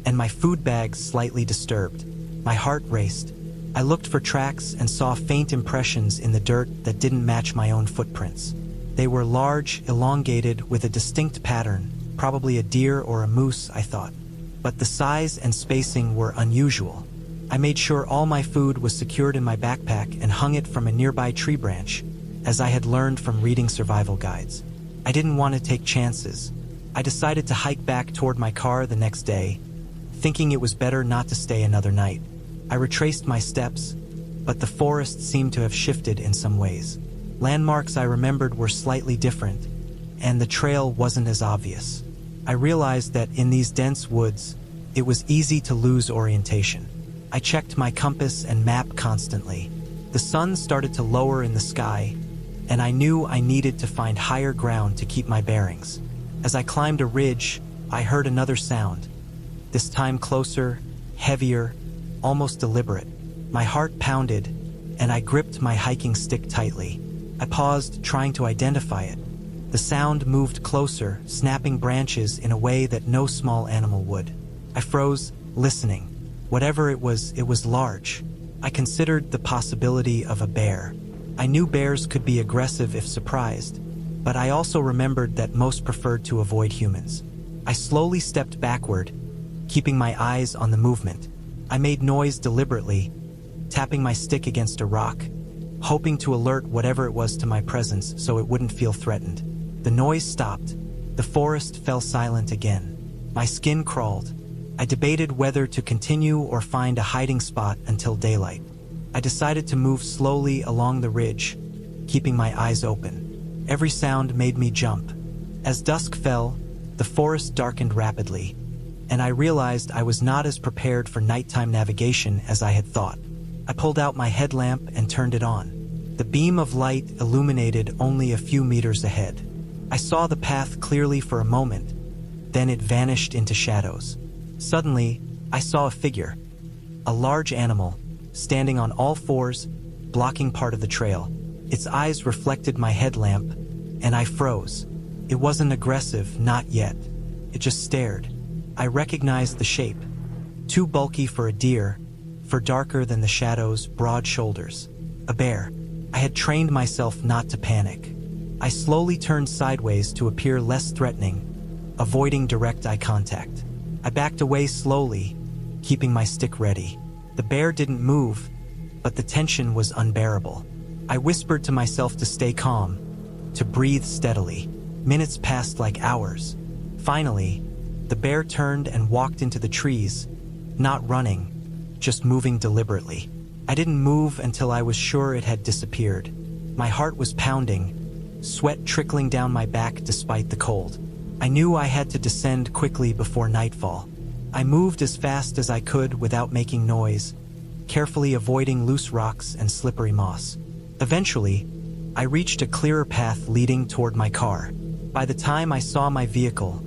and my food bag slightly disturbed. My heart raced. I looked for tracks and saw faint impressions in the dirt that didn't match my own footprints. They were large, elongated, with a distinct pattern, probably a deer or a moose, I thought. But the size and spacing were unusual. I made sure all my food was secured in my backpack and hung it from a nearby tree branch, as I had learned from reading survival guides. I didn't want to take chances. I decided to hike back toward my car the next day, thinking it was better not to stay another night. I retraced my steps, but the forest seemed to have shifted in some ways. Landmarks I remembered were slightly different, and the trail wasn't as obvious. I realized that in these dense woods, it was easy to lose orientation. I checked my compass and map constantly. The sun started to lower in the sky, and I knew I needed to find higher ground to keep my bearings. As I climbed a ridge, I heard another sound. This time closer, heavier, almost deliberate. My heart pounded, and I gripped my hiking stick tightly. I paused, trying to identify it. The sound moved closer, snapping branches in a way that no small animal would. I froze, listening. Whatever it was large. I considered the possibility of a bear. I knew bears could be aggressive if surprised, but I also remembered that most preferred to avoid humans. I slowly stepped backward, keeping my eyes on the movement. I made noise deliberately, tapping my stick against a rock, hoping to alert whatever it was to my presence so it wouldn't feel threatened. The noise stopped. The forest fell silent again. My skin crawled. I debated whether to continue or find a hiding spot until daylight. I decided to move slowly along the ridge, keeping my eyes open. Every sound made me jump. As dusk fell, the forest darkened rapidly, and I realized I was not as prepared for nighttime navigation as I had thought. I pulled out my headlamp and turned it on. The beam of light illuminated only a few meters ahead. I saw the path clearly for a moment, then it vanished into shadows. Suddenly, I saw a figure, a large animal, standing on all fours, blocking part of the trail. Its eyes reflected my headlamp, and I froze. It wasn't aggressive, not yet. It just stared. I recognized the shape. Too bulky for a deer, for darker than the shadow's broad shoulders. A bear. I had trained myself not to panic. I slowly turned sideways to appear less threatening, avoiding direct eye contact. I backed away slowly, keeping my stick ready. The bear didn't move, but the tension was unbearable. I whispered to myself to stay calm, to breathe steadily. Minutes passed like hours. Finally, The bear turned and walked into the trees, not running, just moving deliberately. I didn't move until I was sure it had disappeared. My heart was pounding, sweat trickling down my back despite the cold. I knew I had to descend quickly before nightfall. I moved as fast as I could without making noise, carefully avoiding loose rocks and slippery moss. Eventually, I reached a clearer path leading toward my car. By the time I saw my vehicle,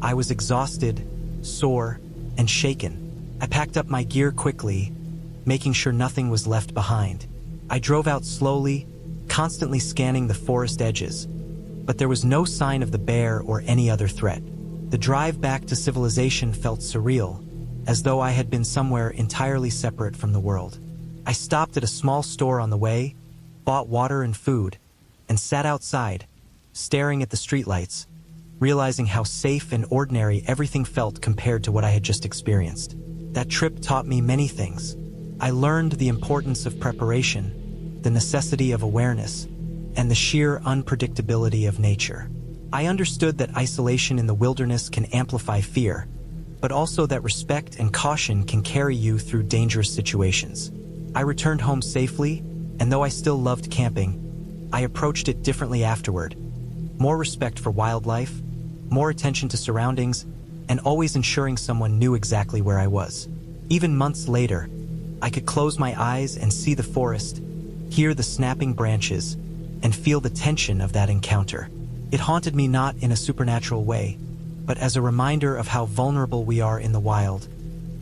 I was exhausted, sore, and shaken. I packed up my gear quickly, making sure nothing was left behind. I drove out slowly, constantly scanning the forest edges, but there was no sign of the bear or any other threat. The drive back to civilization felt surreal, as though I had been somewhere entirely separate from the world. I stopped at a small store on the way, bought water and food, and sat outside, staring at the streetlights, realizing how safe and ordinary everything felt compared to what I had just experienced. That trip taught me many things. I learned the importance of preparation, the necessity of awareness, and the sheer unpredictability of nature. I understood that isolation in the wilderness can amplify fear, but also that respect and caution can carry you through dangerous situations. I returned home safely, and though I still loved camping, I approached it differently afterward. More respect for wildlife, more attention to surroundings, and always ensuring someone knew exactly where I was. Even months later, I could close my eyes and see the forest, hear the snapping branches, and feel the tension of that encounter. It haunted me not in a supernatural way, but as a reminder of how vulnerable we are in the wild,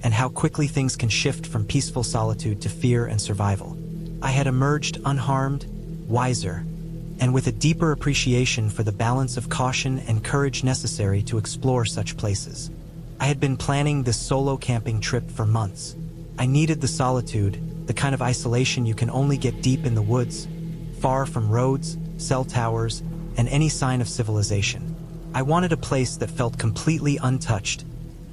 and how quickly things can shift from peaceful solitude to fear and survival. I had emerged unharmed, wiser, and with a deeper appreciation for the balance of caution and courage necessary to explore such places. I had been planning this solo camping trip for months. I needed the solitude, the kind of isolation you can only get deep in the woods, far from roads, cell towers, and any sign of civilization. I wanted a place that felt completely untouched,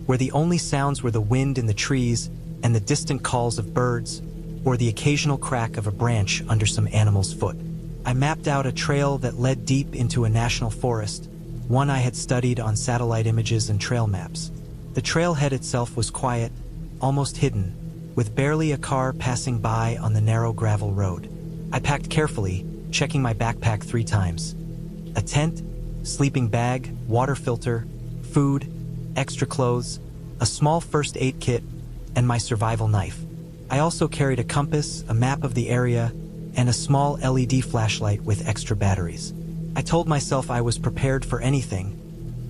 where the only sounds were the wind in the trees and the distant calls of birds, or the occasional crack of a branch under some animal's foot. I mapped out a trail that led deep into a national forest, one I had studied on satellite images and trail maps. The trailhead itself was quiet, almost hidden, with barely a car passing by on the narrow gravel road. I packed carefully, checking my backpack 3 times. A tent, sleeping bag, water filter, food, extra clothes, a small first aid kit, and my survival knife. I also carried a compass, a map of the area, and a small LED flashlight with extra batteries. I told myself I was prepared for anything,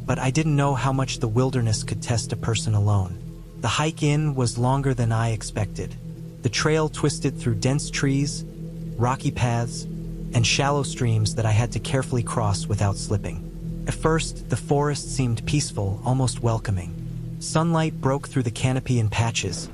but I didn't know how much the wilderness could test a person alone. The hike in was longer than I expected. The trail twisted through dense trees, rocky paths, and shallow streams that I had to carefully cross without slipping. At first, the forest seemed peaceful, almost welcoming. Sunlight broke through the canopy in patches,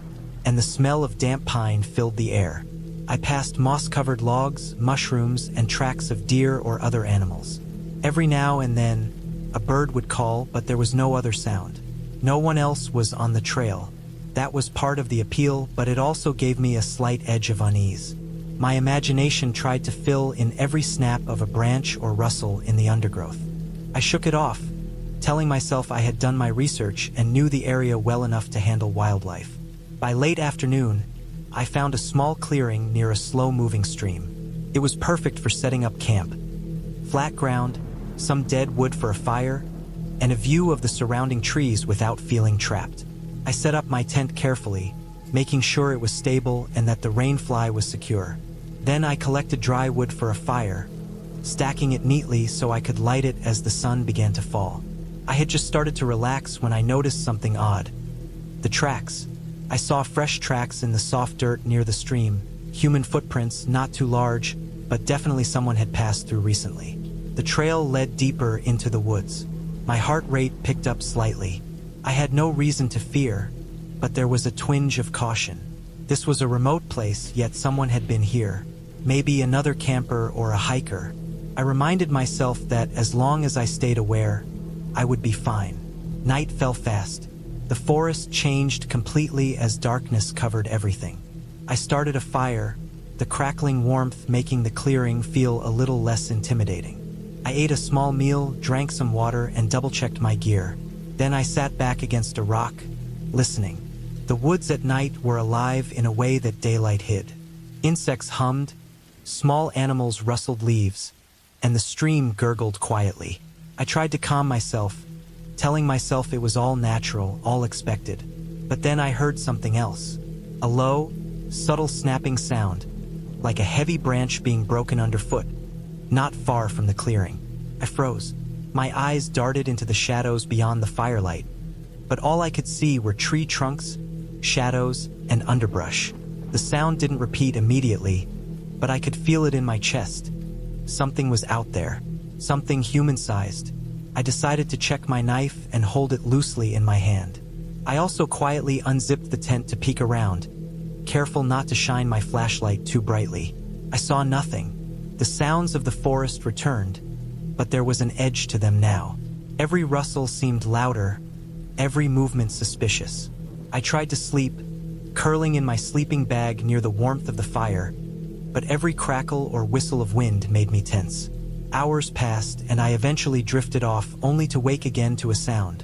and the smell of damp pine filled the air. I passed moss-covered logs, mushrooms, and tracks of deer or other animals. Every now and then, a bird would call, but there was no other sound. No one else was on the trail. That was part of the appeal, but it also gave me a slight edge of unease. My imagination tried to fill in every snap of a branch or rustle in the undergrowth. I shook it off, telling myself I had done my research and knew the area well enough to handle wildlife. By late afternoon, I found a small clearing near a slow-moving stream. It was perfect for setting up camp. Flat ground, some dead wood for a fire, and a view of the surrounding trees without feeling trapped. I set up my tent carefully, making sure it was stable and that the rainfly was secure. Then I collected dry wood for a fire, stacking it neatly so I could light it as the sun began to fall. I had just started to relax when I noticed something odd. The tracks. I saw fresh tracks in the soft dirt near the stream, human footprints not too large, but definitely someone had passed through recently. The trail led deeper into the woods. My heart rate picked up slightly. I had no reason to fear, but there was a twinge of caution. This was a remote place, yet someone had been here. Maybe another camper or a hiker. I reminded myself that as long as I stayed aware, I would be fine. Night fell fast. The forest changed completely as darkness covered everything. I started a fire, the crackling warmth making the clearing feel a little less intimidating. I ate a small meal, drank some water, and double-checked my gear. Then I sat back against a rock, listening. The woods at night were alive in a way that daylight hid. Insects hummed, small animals rustled leaves, and the stream gurgled quietly. I tried to calm myself, telling myself it was all natural, all expected. But then I heard something else. A low, subtle snapping sound, like a heavy branch being broken underfoot, not far from the clearing. I froze. My eyes darted into the shadows beyond the firelight, but all I could see were tree trunks, shadows, and underbrush. The sound didn't repeat immediately, but I could feel it in my chest. Something was out there, something human-sized. I decided to check my knife and hold it loosely in my hand. I also quietly unzipped the tent to peek around, careful not to shine my flashlight too brightly. I saw nothing. The sounds of the forest returned, but there was an edge to them now. Every rustle seemed louder, every movement suspicious. I tried to sleep, curling in my sleeping bag near the warmth of the fire, but every crackle or whistle of wind made me tense. Hours passed, and I eventually drifted off, only to wake again to a sound.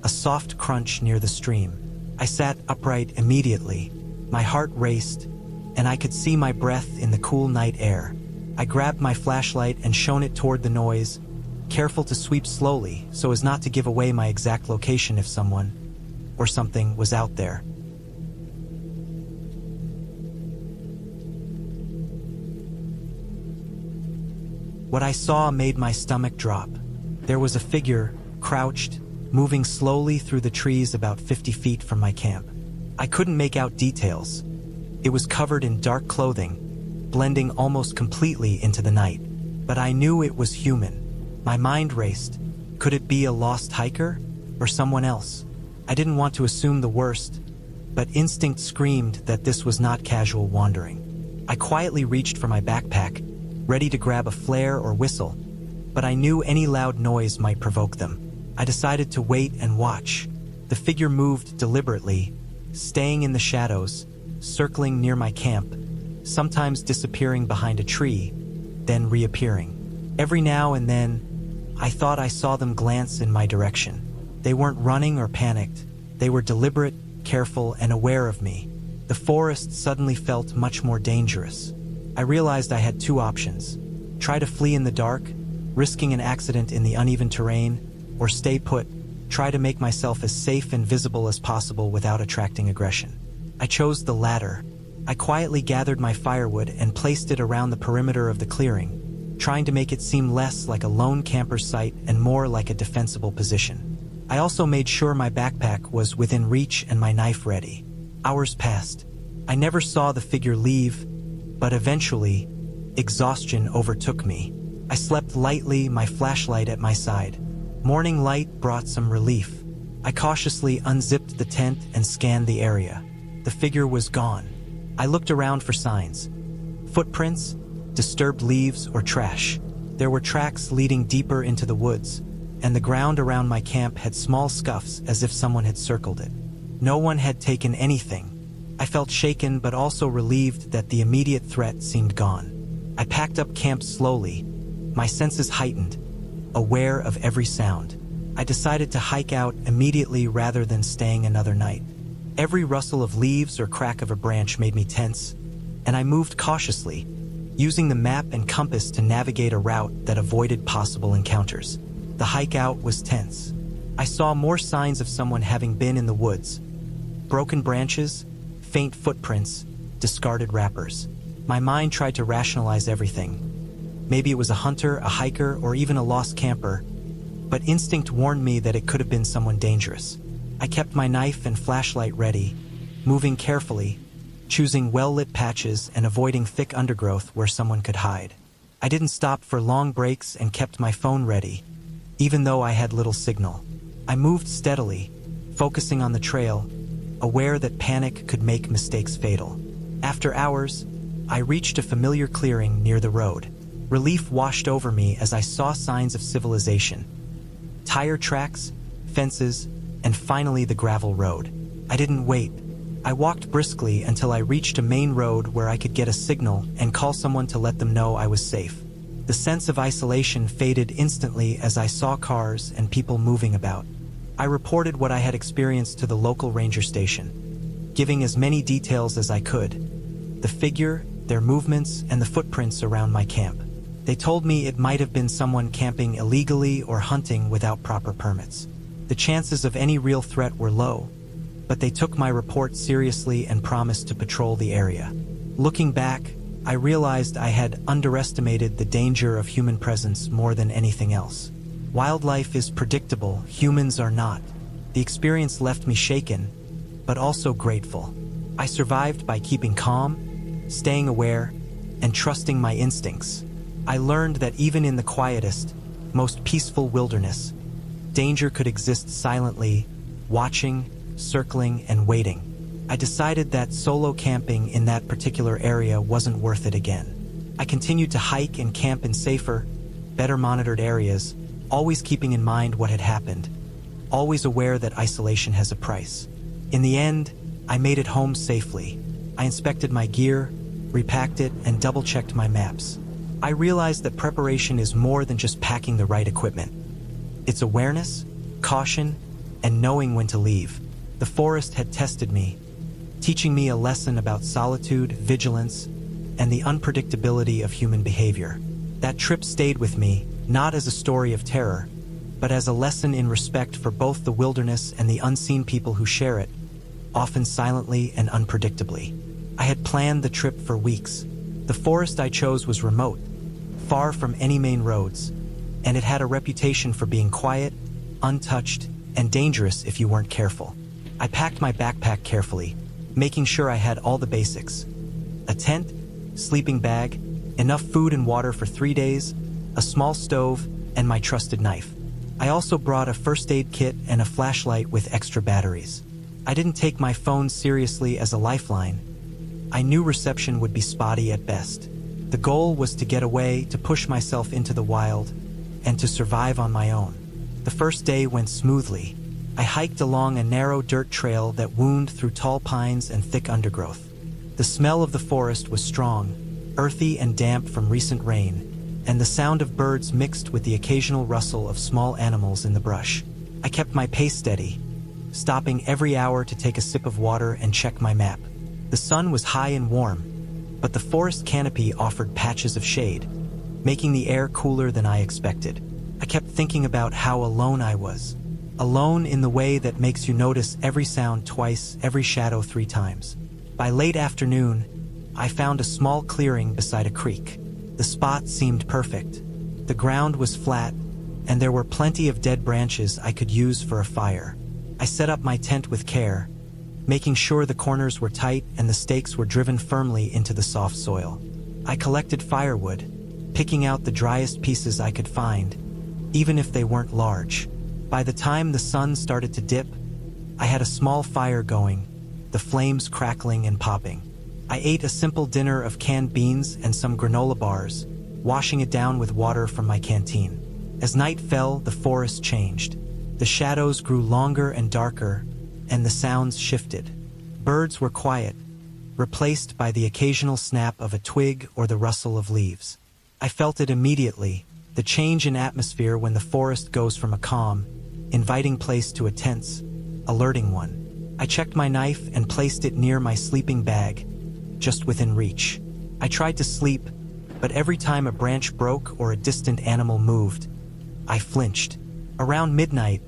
A soft crunch near the stream. I sat upright immediately. My heart raced, and I could see my breath in the cool night air. I grabbed my flashlight and shone it toward the noise, careful to sweep slowly so as not to give away my exact location if someone or something was out there. What I saw made my stomach drop. There was a figure, crouched, moving slowly through the trees about 50 feet from my camp. I couldn't make out details. It was covered in dark clothing, blending almost completely into the night. But I knew it was human. My mind raced. Could it be a lost hiker or someone else? I didn't want to assume the worst, but instinct screamed that this was not casual wandering. I quietly reached for my backpack, ready to grab a flare or whistle, but I knew any loud noise might provoke them. I decided to wait and watch. The figure moved deliberately, staying in the shadows, circling near my camp, sometimes disappearing behind a tree, then reappearing. Every now and then, I thought I saw them glance in my direction. They weren't running or panicked. They were deliberate, careful, and aware of me. The forest suddenly felt much more dangerous. I realized I had two options: try to flee in the dark, risking an accident in the uneven terrain, or stay put, try to make myself as safe and visible as possible without attracting aggression. I chose the latter. I quietly gathered my firewood and placed it around the perimeter of the clearing, trying to make it seem less like a lone camper's site and more like a defensible position. I also made sure my backpack was within reach and my knife ready. Hours passed. I never saw the figure leave, but eventually, exhaustion overtook me. I slept lightly, my flashlight at my side. Morning light brought some relief. I cautiously unzipped the tent and scanned the area. The figure was gone. I looked around for signs. Footprints, disturbed leaves, or trash. There were tracks leading deeper into the woods, and the ground around my camp had small scuffs as if someone had circled it. No one had taken anything. I felt shaken but also relieved that the immediate threat seemed gone. I packed up camp slowly, my senses heightened, aware of every sound. I decided to hike out immediately rather than staying another night. Every rustle of leaves or crack of a branch made me tense, and I moved cautiously, using the map and compass to navigate a route that avoided possible encounters. The hike out was tense. I saw more signs of someone having been in the woods. Broken branches, faint footprints, discarded wrappers. My mind tried to rationalize everything. Maybe it was a hunter, a hiker, or even a lost camper, but instinct warned me that it could have been someone dangerous. I kept my knife and flashlight ready, moving carefully, choosing well-lit patches and avoiding thick undergrowth where someone could hide. I didn't stop for long breaks and kept my phone ready, even though I had little signal. I moved steadily, focusing on the trail, aware that panic could make mistakes fatal. After hours, I reached a familiar clearing near the road. Relief washed over me as I saw signs of civilization. Tire tracks, fences, and finally the gravel road. I didn't wait. I walked briskly until I reached a main road where I could get a signal and call someone to let them know I was safe. The sense of isolation faded instantly as I saw cars and people moving about. I reported what I had experienced to the local ranger station, giving as many details as I could. The figure, their movements, and the footprints around my camp. They told me it might have been someone camping illegally or hunting without proper permits. The chances of any real threat were low, but they took my report seriously and promised to patrol the area. Looking back, I realized I had underestimated the danger of human presence more than anything else. Wildlife is predictable, humans are not. The experience left me shaken, but also grateful. I survived by keeping calm, staying aware, and trusting my instincts. I learned that even in the quietest, most peaceful wilderness, danger could exist silently, watching, circling, and waiting. I decided that solo camping in that particular area wasn't worth it again. I continued to hike and camp in safer, better monitored areas, always keeping in mind what had happened, always aware that isolation has a price. In the end, I made it home safely. I inspected my gear, repacked it, and double-checked my maps. I realized that preparation is more than just packing the right equipment. It's awareness, caution, and knowing when to leave. The forest had tested me, teaching me a lesson about solitude, vigilance, and the unpredictability of human behavior. That trip stayed with me, not as a story of terror, but as a lesson in respect for both the wilderness and the unseen people who share it, often silently and unpredictably. I had planned the trip for weeks. The forest I chose was remote, far from any main roads, and it had a reputation for being quiet, untouched, and dangerous if you weren't careful. I packed my backpack carefully, making sure I had all the basics. A tent, sleeping bag, enough food and water for 3 days, a small stove, and my trusted knife. I also brought a first aid kit and a flashlight with extra batteries. I didn't take my phone seriously as a lifeline. I knew reception would be spotty at best. The goal was to get away, to push myself into the wild, and to survive on my own. The first day went smoothly. I hiked along a narrow dirt trail that wound through tall pines and thick undergrowth. The smell of the forest was strong, earthy and damp from recent rain, and the sound of birds mixed with the occasional rustle of small animals in the brush. I kept my pace steady, stopping every hour to take a sip of water and check my map. The sun was high and warm, but the forest canopy offered patches of shade, making the air cooler than I expected. I kept thinking about how alone I was. Alone in the way that makes you notice every sound twice, every shadow 3 times. By late afternoon, I found a small clearing beside a creek. The spot seemed perfect. The ground was flat, and there were plenty of dead branches I could use for a fire. I set up my tent with care, making sure the corners were tight and the stakes were driven firmly into the soft soil. I collected firewood, picking out the driest pieces I could find, even if they weren't large. By the time the sun started to dip, I had a small fire going, the flames crackling and popping. I ate a simple dinner of canned beans and some granola bars, washing it down with water from my canteen. As night fell, the forest changed. The shadows grew longer and darker, and the sounds shifted. Birds were quiet, replaced by the occasional snap of a twig or the rustle of leaves. I felt it immediately, the change in atmosphere when the forest goes from a calm, inviting place to a tense, alerting one. I checked my knife and placed it near my sleeping bag, just within reach. I tried to sleep, but every time a branch broke or a distant animal moved, I flinched. Around midnight,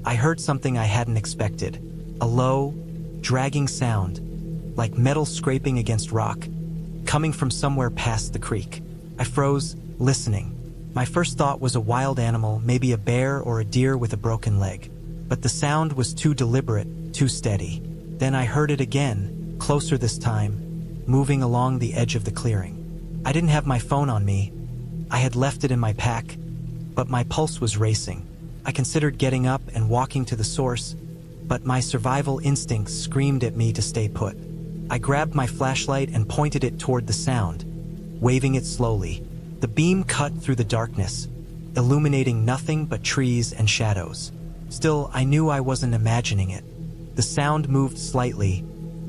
I heard something I hadn't expected. A low, dragging sound, like metal scraping against rock, coming from somewhere past the creek. I froze, listening. My first thought was a wild animal, maybe a bear or a deer with a broken leg. But the sound was too deliberate, too steady. Then I heard it again, closer this time, moving along the edge of the clearing. I didn't have my phone on me. I had left it in my pack, but my pulse was racing. I considered getting up and walking to the source, but my survival instincts screamed at me to stay put. I grabbed my flashlight and pointed it toward the sound, waving it slowly. The beam cut through the darkness, illuminating nothing but trees and shadows. Still, I knew I wasn't imagining it. The sound moved slightly,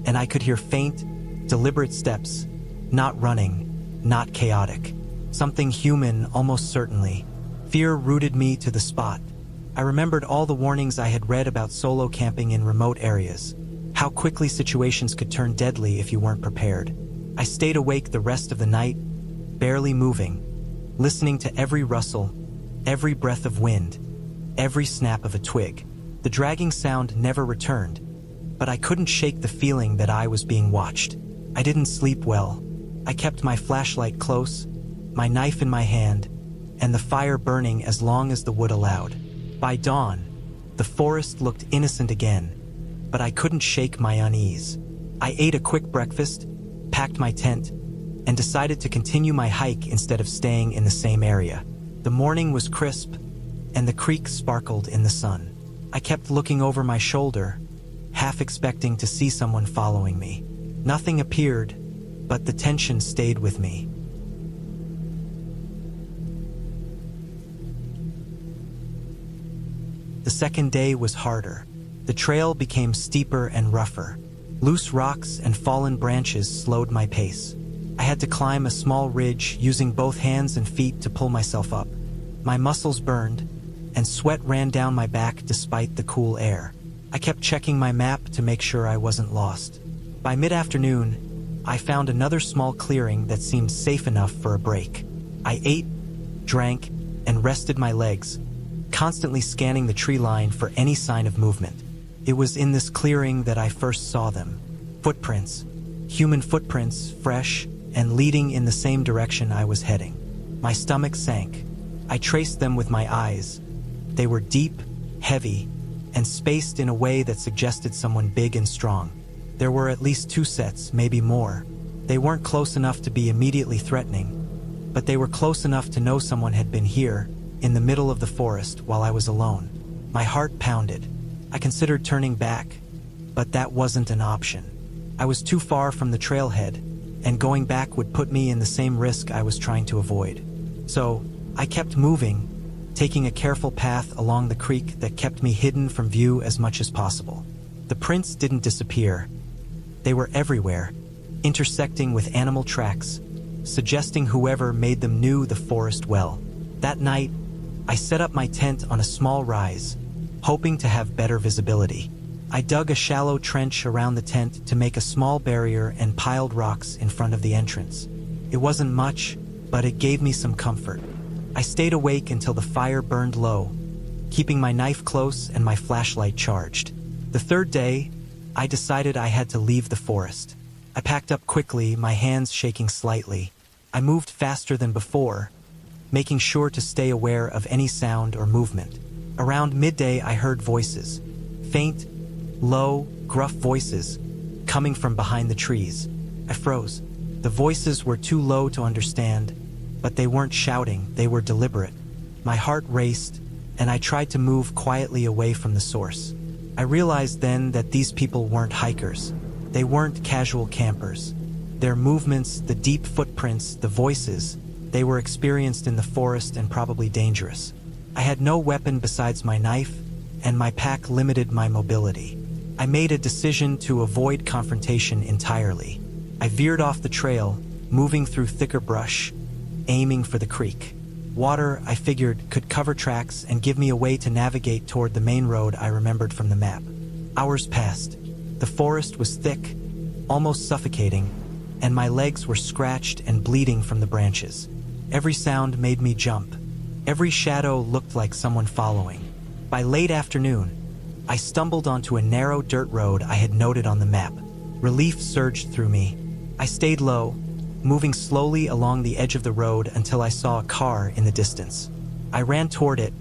and I could hear faint, deliberate steps, not running, not chaotic. Something human, almost certainly. Fear rooted me to the spot. I remembered all the warnings I had read about solo camping in remote areas, how quickly situations could turn deadly if you weren't prepared. I stayed awake the rest of the night, barely moving, listening to every rustle, every breath of wind, every snap of a twig. The dragging sound never returned, but I couldn't shake the feeling that I was being watched. I didn't sleep well. I kept my flashlight close, my knife in my hand, and the fire burning as long as the wood allowed. By dawn, the forest looked innocent again, but I couldn't shake my unease. I ate a quick breakfast, packed my tent, and decided to continue my hike instead of staying in the same area. The morning was crisp, and the creek sparkled in the sun. I kept looking over my shoulder, half expecting to see someone following me. Nothing appeared, but the tension stayed with me. The second day was harder. The trail became steeper and rougher. Loose rocks and fallen branches slowed my pace. I had to climb a small ridge using both hands and feet to pull myself up. My muscles burned, and sweat ran down my back despite the cool air. I kept checking my map to make sure I wasn't lost. By mid-afternoon, I found another small clearing that seemed safe enough for a break. I ate, drank, and rested my legs, constantly scanning the tree line for any sign of movement. It was in this clearing that I first saw them. Footprints. Human footprints, fresh, and leading in the same direction I was heading. My stomach sank. I traced them with my eyes. They were deep, heavy, and spaced in a way that suggested someone big and strong. There were at least 2 sets, maybe more. They weren't close enough to be immediately threatening, but they were close enough to know someone had been here, in the middle of the forest, while I was alone. My heart pounded. I considered turning back, but that wasn't an option. I was too far from the trailhead, and going back would put me in the same risk I was trying to avoid. So, I kept moving, taking a careful path along the creek that kept me hidden from view as much as possible. The prints didn't disappear. They were everywhere, intersecting with animal tracks, suggesting whoever made them knew the forest well. That night, I set up my tent on a small rise, hoping to have better visibility. I dug a shallow trench around the tent to make a small barrier and piled rocks in front of the entrance. It wasn't much, but it gave me some comfort. I stayed awake until the fire burned low, keeping my knife close and my flashlight charged. The third day, I decided I had to leave the forest. I packed up quickly, my hands shaking slightly. I moved faster than before, making sure to stay aware of any sound or movement. Around midday, I heard voices. Faint, low, gruff voices, coming from behind the trees. I froze. The voices were too low to understand, but they weren't shouting, they were deliberate. My heart raced, and I tried to move quietly away from the source. I realized then that these people weren't hikers. They weren't casual campers. Their movements, the deep footprints, the voices, they were experienced in the forest and probably dangerous. I had no weapon besides my knife, and my pack limited my mobility. I made a decision to avoid confrontation entirely. I veered off the trail, moving through thicker brush, aiming for the creek. Water, I figured, could cover tracks and give me a way to navigate toward the main road I remembered from the map. Hours passed. The forest was thick, almost suffocating, and my legs were scratched and bleeding from the branches. Every sound made me jump. Every shadow looked like someone following. By late afternoon, I stumbled onto a narrow dirt road I had noted on the map. Relief surged through me. I stayed low, moving slowly along the edge of the road until I saw a car in the distance. I ran toward it,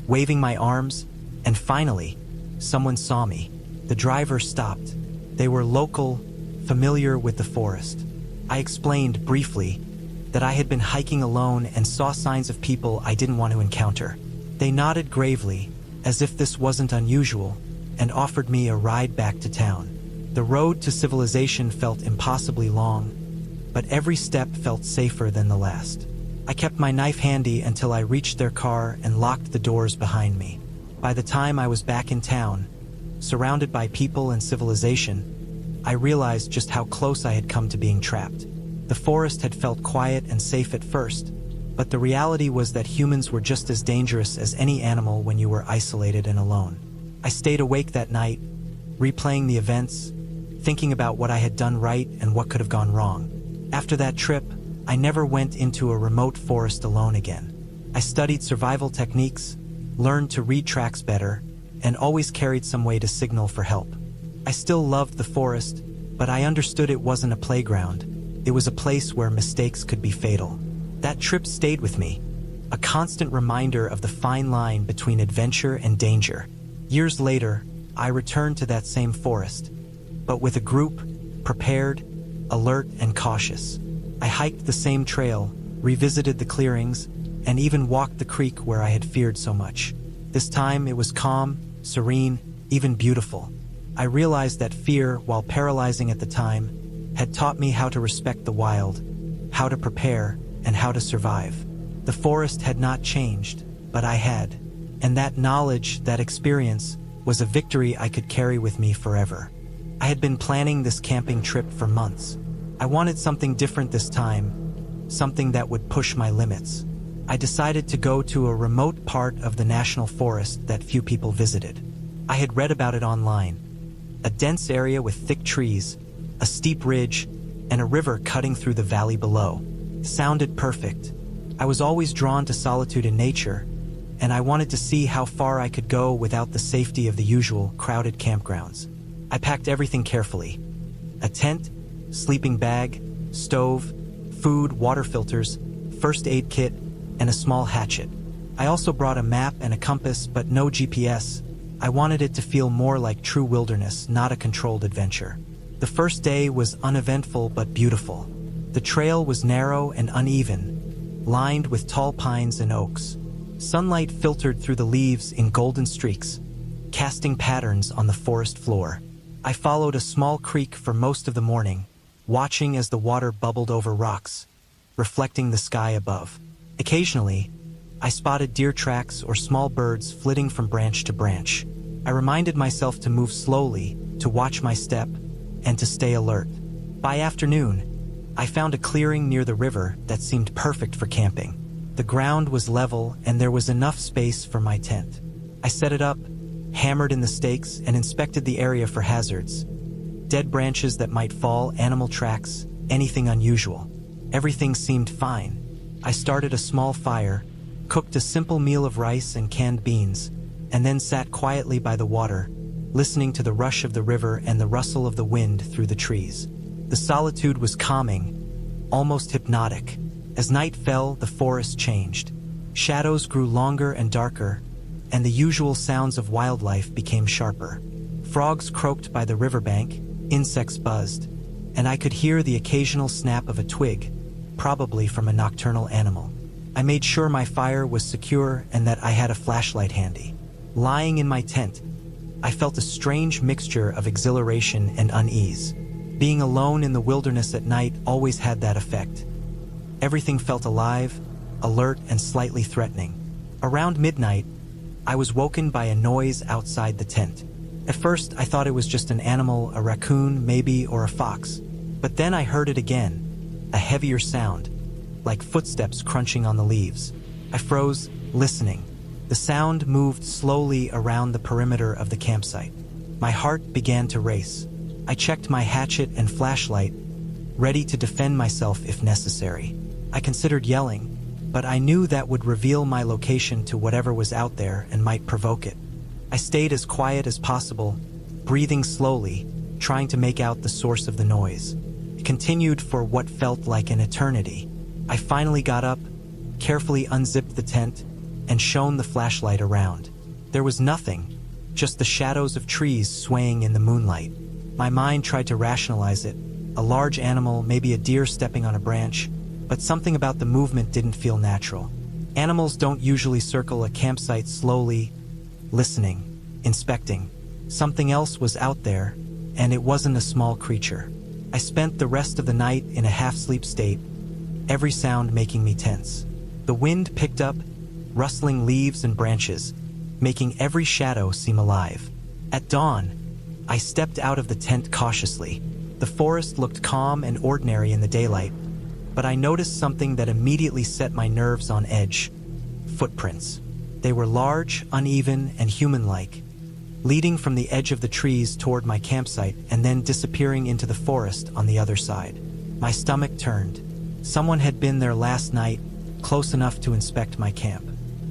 waving my arms, and finally, someone saw me. The driver stopped. They were local, familiar with the forest. I explained briefly that I had been hiking alone and saw signs of people I didn't want to encounter. They nodded gravely, as if this wasn't unusual, and offered me a ride back to town. The road to civilization felt impossibly long, but every step felt safer than the last. I kept my knife handy until I reached their car and locked the doors behind me. By the time I was back in town, surrounded by people and civilization, I realized just how close I had come to being trapped. The forest had felt quiet and safe at first, But the reality was that humans were just as dangerous as any animal when you were isolated and alone. I stayed awake that night, replaying the events, thinking about what I had done right and what could have gone wrong. After that trip, I never went into a remote forest alone again. I studied survival techniques, learned to read tracks better, and always carried some way to signal for help. I still loved the forest, but I understood it wasn't a playground. It was a place where mistakes could be fatal. That trip stayed with me, a constant reminder of the fine line between adventure and danger. Years later, I returned to that same forest, but with a group, prepared, alert, and cautious. I hiked the same trail, revisited the clearings, and even walked the creek where I had feared so much. This time it was calm, serene, even beautiful. I realized that fear, while paralyzing at the time, had taught me how to respect the wild, how to prepare, and how to survive. The forest had not changed, but I had. And that knowledge, that experience, was a victory I could carry with me forever. I had been planning this camping trip for months. I wanted something different this time, something that would push my limits. I decided to go to a remote part of the national forest that few people visited. I had read about it online. A dense area with thick trees, a steep ridge, and a river cutting through the valley below. Sounded perfect. I was always drawn to solitude in nature, and I wanted to see how far I could go without the safety of the usual crowded campgrounds. I packed everything carefully. A tent, sleeping bag, stove, food, water filters, first aid kit, and a small hatchet. I also brought a map and a compass, but no GPS. I wanted it to feel more like true wilderness, not a controlled adventure. The first day was uneventful but beautiful. The trail was narrow and uneven, lined with tall pines and oaks. Sunlight filtered through the leaves in golden streaks, casting patterns on the forest floor. I followed a small creek for most of the morning, watching as the water bubbled over rocks, reflecting the sky above. Occasionally, I spotted deer tracks or small birds flitting from branch to branch. I reminded myself to move slowly, to watch my step, and to stay alert. By afternoon, I found a clearing near the river that seemed perfect for camping. The ground was level and there was enough space for my tent. I set it up, hammered in the stakes, and inspected the area for hazards. Dead branches that might fall, animal tracks, anything unusual. Everything seemed fine. I started a small fire, cooked a simple meal of rice and canned beans, and then sat quietly by the water, listening to the rush of the river and the rustle of the wind through the trees. The solitude was calming, almost hypnotic. As night fell, the forest changed. Shadows grew longer and darker, and the usual sounds of wildlife became sharper. Frogs croaked by the riverbank, insects buzzed, and I could hear the occasional snap of a twig, probably from a nocturnal animal. I made sure my fire was secure and that I had a flashlight handy. Lying in my tent, I felt a strange mixture of exhilaration and unease. Being alone in the wilderness at night always had that effect. Everything felt alive, alert, and slightly threatening. Around midnight, I was woken by a noise outside the tent. At first, I thought it was just an animal, a raccoon, maybe, or a fox. But then I heard it again, a heavier sound, like footsteps crunching on the leaves. I froze, listening. The sound moved slowly around the perimeter of the campsite. My heart began to race. I checked my hatchet and flashlight, ready to defend myself if necessary. I considered yelling, but I knew that would reveal my location to whatever was out there and might provoke it. I stayed as quiet as possible, breathing slowly, trying to make out the source of the noise. It continued for what felt like an eternity. I finally got up, carefully unzipped the tent, and shone the flashlight around. There was nothing, just the shadows of trees swaying in the moonlight. My mind tried to rationalize it. A large animal, maybe a deer stepping on a branch, but something about the movement didn't feel natural. Animals don't usually circle a campsite slowly, listening, inspecting. Something else was out there, and it wasn't a small creature. I spent the rest of the night in a half-sleep state, every sound making me tense. The wind picked up, rustling leaves and branches, making every shadow seem alive. At dawn, I stepped out of the tent cautiously. The forest looked calm and ordinary in the daylight, but I noticed something that immediately set my nerves on edge. Footprints. They were large, uneven, and human-like, leading from the edge of the trees toward my campsite and then disappearing into the forest on the other side. My stomach turned. Someone had been there last night, close enough to inspect my camp.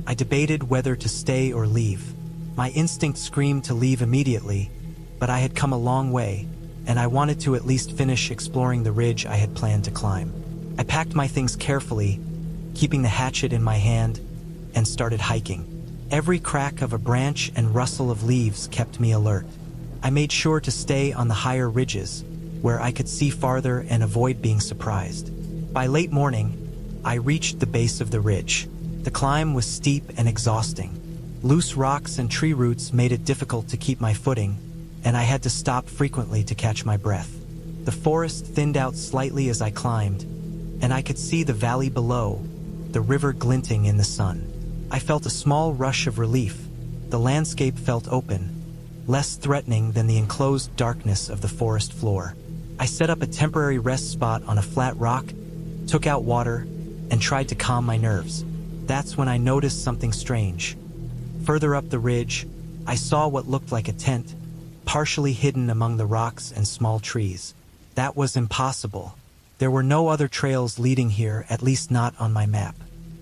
I debated whether to stay or leave. My instinct screamed to leave immediately, but I had come a long way, and I wanted to at least finish exploring the ridge I had planned to climb. I packed my things carefully, keeping the hatchet in my hand, and started hiking. Every crack of a branch and rustle of leaves kept me alert. I made sure to stay on the higher ridges, where I could see farther and avoid being surprised. By late morning, I reached the base of the ridge. The climb was steep and exhausting. Loose rocks and tree roots made it difficult to keep my footing, and I had to stop frequently to catch my breath. The forest thinned out slightly as I climbed, and I could see the valley below, the river glinting in the sun. I felt a small rush of relief. The landscape felt open, less threatening than the enclosed darkness of the forest floor. I set up a temporary rest spot on a flat rock, took out water, and tried to calm my nerves. That's when I noticed something strange. Further up the ridge, I saw what looked like a tent, partially hidden among the rocks and small trees. That was impossible. There were no other trails leading here, at least not on my map.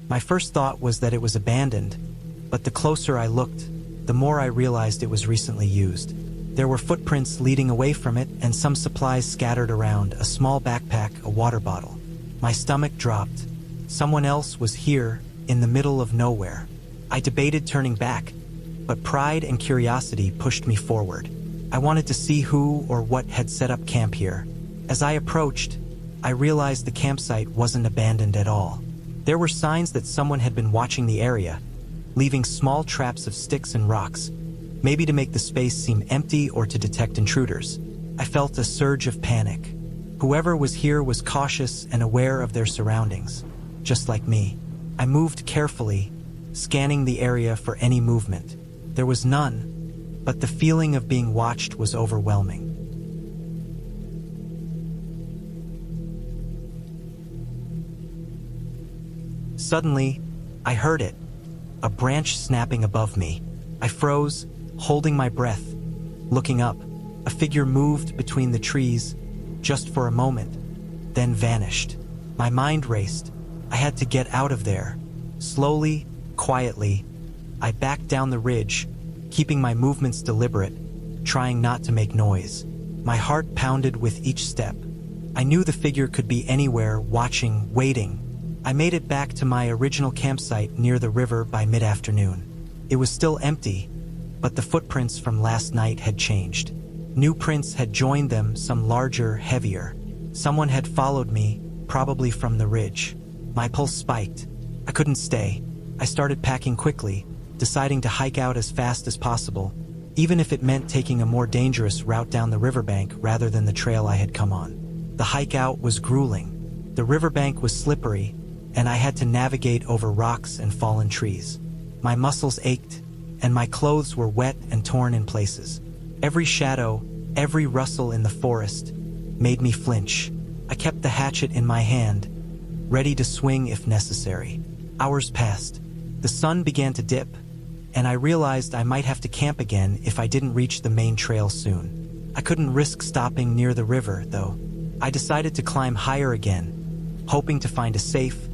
My first thought was that it was abandoned, but the closer I looked, the more I realized it was recently used. There were footprints leading away from it and some supplies scattered around, a small backpack, a water bottle. My stomach dropped. Someone else was here, in the middle of nowhere. I debated turning back, but pride and curiosity pushed me forward. I wanted to see who or what had set up camp here. As I approached, I realized the campsite wasn't abandoned at all. There were signs that someone had been watching the area, leaving small traps of sticks and rocks, maybe to make the space seem empty or to detect intruders. I felt a surge of panic. Whoever was here was cautious and aware of their surroundings, just like me. I moved carefully, scanning the area for any movement. There was none, but the feeling of being watched was overwhelming. Suddenly, I heard it, a branch snapping above me. I froze, holding my breath. Looking up, a figure moved between the trees, just for a moment, then vanished. My mind raced. I had to get out of there. Slowly, quietly, I backed down the ridge, keeping my movements deliberate, trying not to make noise. My heart pounded with each step. I knew the figure could be anywhere, watching, waiting. I made it back to my original campsite near the river by mid-afternoon. It was still empty, but the footprints from last night had changed. New prints had joined them, some larger, heavier. Someone had followed me, probably from the ridge. My pulse spiked. I couldn't stay. I started packing quickly, deciding to hike out as fast as possible, even if it meant taking a more dangerous route down the riverbank rather than the trail I had come on. The hike out was grueling. The riverbank was slippery, and I had to navigate over rocks and fallen trees. My muscles ached, and my clothes were wet and torn in places. Every shadow, every rustle in the forest, made me flinch. I kept the hatchet in my hand, ready to swing if necessary. Hours passed. The sun began to dip, and I realized I might have to camp again if I didn't reach the main trail soon. I couldn't risk stopping near the river, though. I decided to climb higher again, hoping to find a safe,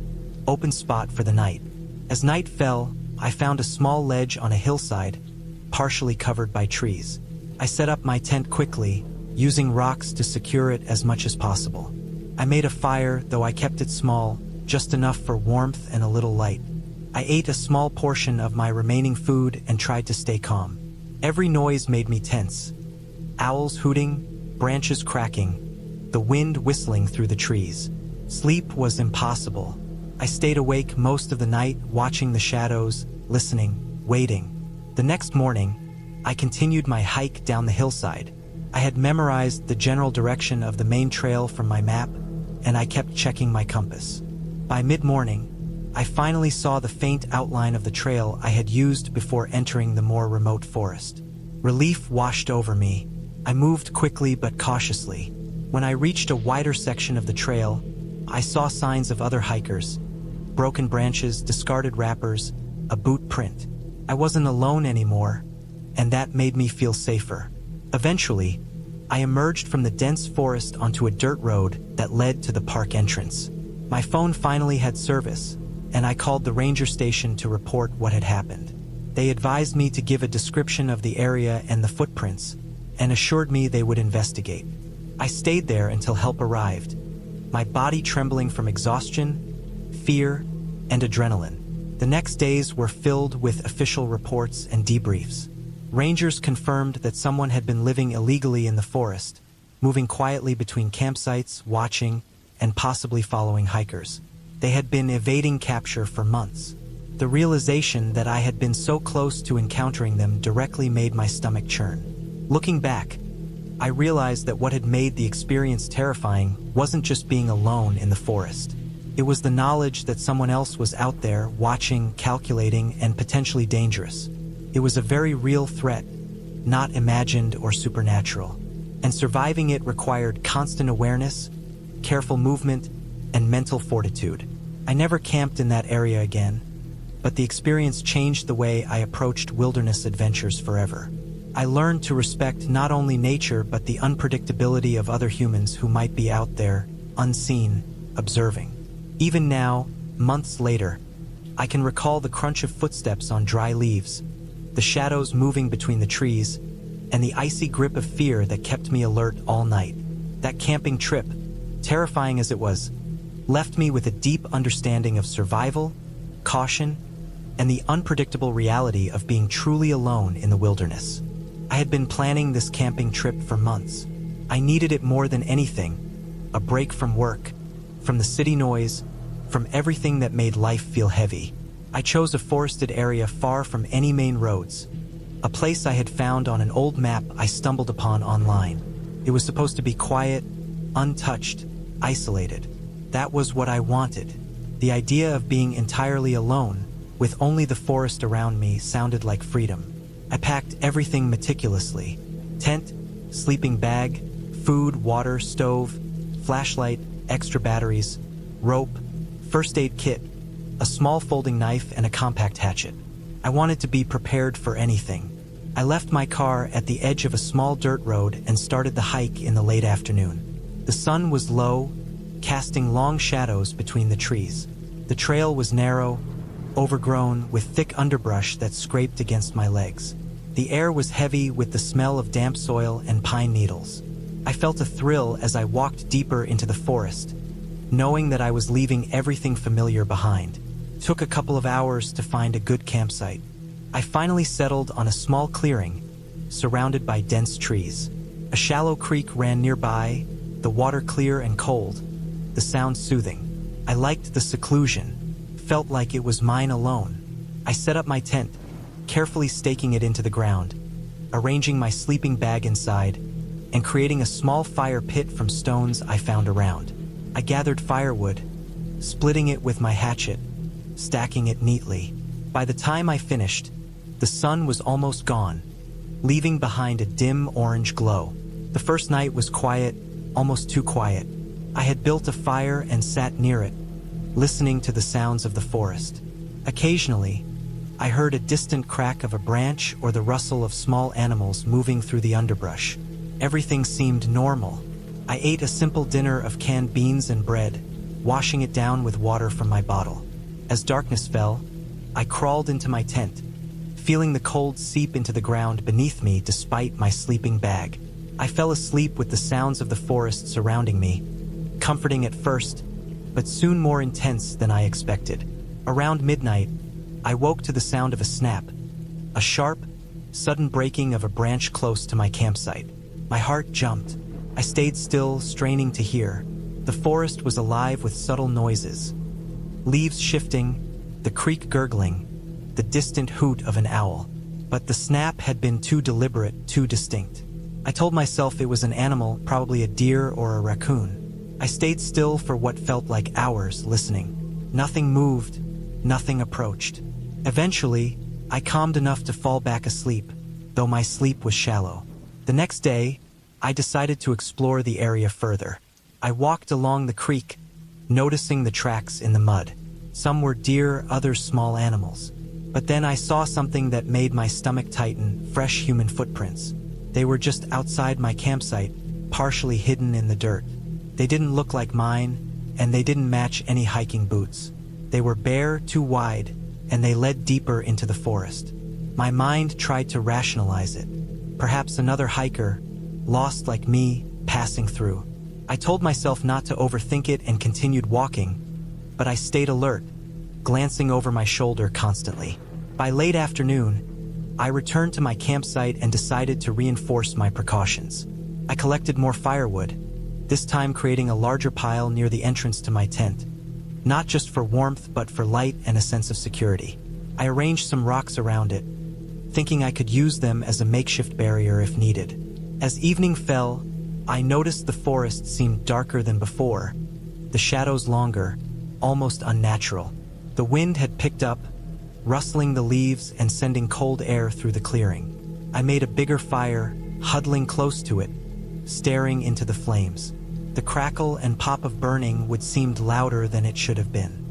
open spot for the night. As night fell, I found a small ledge on a hillside, partially covered by trees. I set up my tent quickly, using rocks to secure it as much as possible. I made a fire, though I kept it small, just enough for warmth and a little light. I ate a small portion of my remaining food and tried to stay calm. Every noise made me tense. Owls hooting, branches cracking, the wind whistling through the trees. Sleep was impossible. I stayed awake most of the night, watching the shadows, listening, waiting. The next morning, I continued my hike down the hillside. I had memorized the general direction of the main trail from my map, and I kept checking my compass. By mid-morning, I finally saw the faint outline of the trail I had used before entering the more remote forest. Relief washed over me. I moved quickly but cautiously. When I reached a wider section of the trail, I saw signs of other hikers, broken branches, discarded wrappers, a boot print. I wasn't alone anymore, and that made me feel safer. Eventually, I emerged from the dense forest onto a dirt road that led to the park entrance. My phone finally had service, and I called the ranger station to report what had happened. They advised me to give a description of the area and the footprints, and assured me they would investigate. I stayed there until help arrived, my body trembling from exhaustion, fear, and adrenaline. The next days were filled with official reports and debriefs. Rangers confirmed that someone had been living illegally in the forest, moving quietly between campsites, watching, and possibly following hikers. They had been evading capture for months. The realization that I had been so close to encountering them directly made my stomach churn. Looking back, I realized that what had made the experience terrifying wasn't just being alone in the forest. It was the knowledge that someone else was out there, watching, calculating, and potentially dangerous. It was a very real threat, not imagined or supernatural. And surviving it required constant awareness, careful movement, and mental fortitude. I never camped in that area again, but the experience changed the way I approached wilderness adventures forever. I learned to respect not only nature but the unpredictability of other humans who might be out there, unseen, observing. Even now, months later, I can recall the crunch of footsteps on dry leaves, the shadows moving between the trees, and the icy grip of fear that kept me alert all night. That camping trip, terrifying as it was, left me with a deep understanding of survival, caution, and the unpredictable reality of being truly alone in the wilderness. I had been planning this camping trip for months. I needed it more than anything, a break from work, from the city noise, from everything that made life feel heavy. I chose a forested area far from any main roads, a place I had found on an old map I stumbled upon online. It was supposed to be quiet, untouched, isolated. That was what I wanted. The idea of being entirely alone, with only the forest around me, sounded like freedom. I packed everything meticulously: tent, sleeping bag, food, water, stove, flashlight, extra batteries, rope, first aid kit, a small folding knife, and a compact hatchet. I wanted to be prepared for anything. I left my car at the edge of a small dirt road and started the hike in the late afternoon. The sun was low, casting long shadows between the trees. The trail was narrow, overgrown with thick underbrush that scraped against my legs. The air was heavy with the smell of damp soil and pine needles. I felt a thrill as I walked deeper into the forest, knowing that I was leaving everything familiar behind. It took a couple of hours to find a good campsite. I finally settled on a small clearing, surrounded by dense trees. A shallow creek ran nearby, the water clear and cold, the sound soothing. I liked the seclusion, felt like it was mine alone. I set up my tent, carefully staking it into the ground, arranging my sleeping bag inside, and creating a small fire pit from stones I found around. I gathered firewood, splitting it with my hatchet, stacking it neatly. By the time I finished, the sun was almost gone, leaving behind a dim orange glow. The first night was quiet, almost too quiet. I had built a fire and sat near it, listening to the sounds of the forest. Occasionally, I heard a distant crack of a branch or the rustle of small animals moving through the underbrush. Everything seemed normal. I ate a simple dinner of canned beans and bread, washing it down with water from my bottle. As darkness fell, I crawled into my tent, feeling the cold seep into the ground beneath me despite my sleeping bag. I fell asleep with the sounds of the forest surrounding me, comforting at first, but soon more intense than I expected. Around midnight, I woke to the sound of a snap, a sharp, sudden breaking of a branch close to my campsite. My heart jumped. I stayed still, straining to hear. The forest was alive with subtle noises. Leaves shifting, the creek gurgling, the distant hoot of an owl. But the snap had been too deliberate, too distinct. I told myself it was an animal, probably a deer or a raccoon. I stayed still for what felt like hours, listening. Nothing moved, nothing approached. Eventually, I calmed enough to fall back asleep, though my sleep was shallow. The next day, I decided to explore the area further. I walked along the creek, noticing the tracks in the mud. Some were deer, others small animals. But then I saw something that made my stomach tighten: fresh human footprints. They were just outside my campsite, partially hidden in the dirt. They didn't look like mine, and they didn't match any hiking boots. They were bare, too wide, and they led deeper into the forest. My mind tried to rationalize it. Perhaps another hiker, lost like me, passing through. I told myself not to overthink it and continued walking, but I stayed alert, glancing over my shoulder constantly. By late afternoon, I returned to my campsite and decided to reinforce my precautions. I collected more firewood, this time creating a larger pile near the entrance to my tent, not just for warmth but for light and a sense of security. I arranged some rocks around it, thinking I could use them as a makeshift barrier if needed. As evening fell, I noticed the forest seemed darker than before, the shadows longer, almost unnatural. The wind had picked up, rustling the leaves and sending cold air through the clearing. I made a bigger fire, huddling close to it, staring into the flames. The crackle and pop of burning would seem louder than it should have been.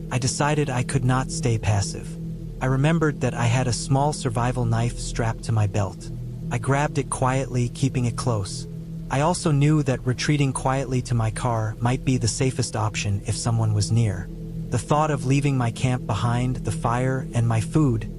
I decided I could not stay passive. I remembered that I had a small survival knife strapped to my belt. I grabbed it quietly, keeping it close. I also knew that retreating quietly to my car might be the safest option if someone was near. The thought of leaving my camp behind, the fire, and my food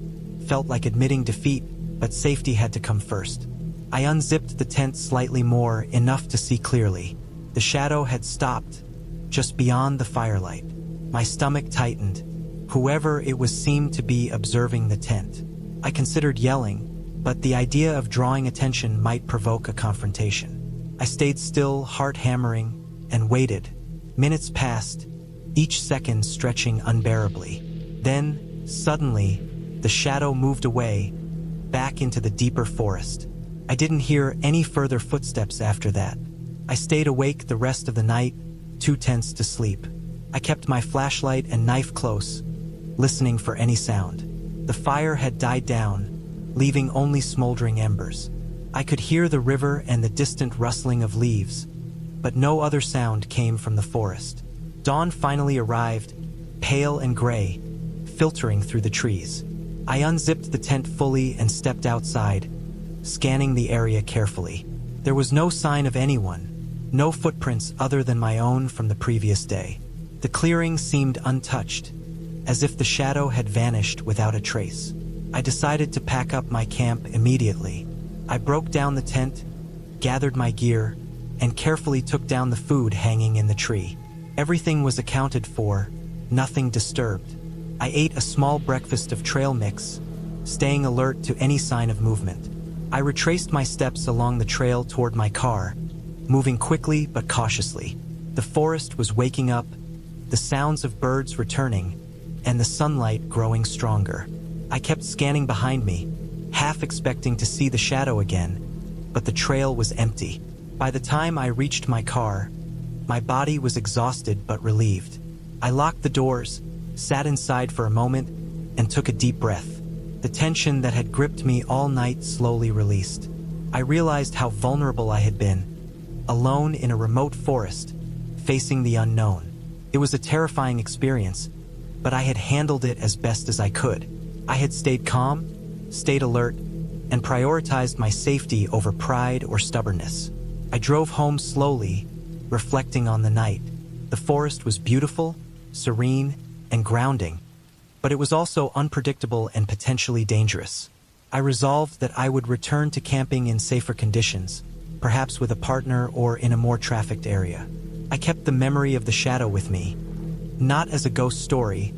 felt like admitting defeat, but safety had to come first. I unzipped the tent slightly more, enough to see clearly. The shadow had stopped, just beyond the firelight. My stomach tightened. Whoever it was seemed to be observing the tent. I considered yelling, but the idea of drawing attention might provoke a confrontation. I stayed still, heart hammering, and waited. Minutes passed, each second stretching unbearably. Then, suddenly, the shadow moved away, back into the deeper forest. I didn't hear any further footsteps after that. I stayed awake the rest of the night, too tense to sleep. I kept my flashlight and knife close, listening for any sound. The fire had died down, leaving only smoldering embers. I could hear the river and the distant rustling of leaves, but no other sound came from the forest. Dawn finally arrived, pale and gray, filtering through the trees. I unzipped the tent fully and stepped outside, scanning the area carefully. There was no sign of anyone, no footprints other than my own from the previous day. The clearing seemed untouched, as if the shadow had vanished without a trace. I decided to pack up my camp immediately. I broke down the tent, gathered my gear, and carefully took down the food hanging in the tree. Everything was accounted for, nothing disturbed. I ate a small breakfast of trail mix, staying alert to any sign of movement. I retraced my steps along the trail toward my car, moving quickly but cautiously. The forest was waking up, the sounds of birds returning, and the sunlight growing stronger. I kept scanning behind me, half expecting to see the shadow again, but the trail was empty. By the time I reached my car, my body was exhausted but relieved. I locked the doors, sat inside for a moment, and took a deep breath. The tension that had gripped me all night slowly released. I realized how vulnerable I had been, alone in a remote forest, facing the unknown. It was a terrifying experience, but I had handled it as best as I could. I had stayed calm, stayed alert, and prioritized my safety over pride or stubbornness. I drove home slowly, reflecting on the night. The forest was beautiful, serene, and grounding, but it was also unpredictable and potentially dangerous. I resolved that I would return to camping in safer conditions, perhaps with a partner or in a more trafficked area. I kept the memory of the shadow with me, not as a ghost story,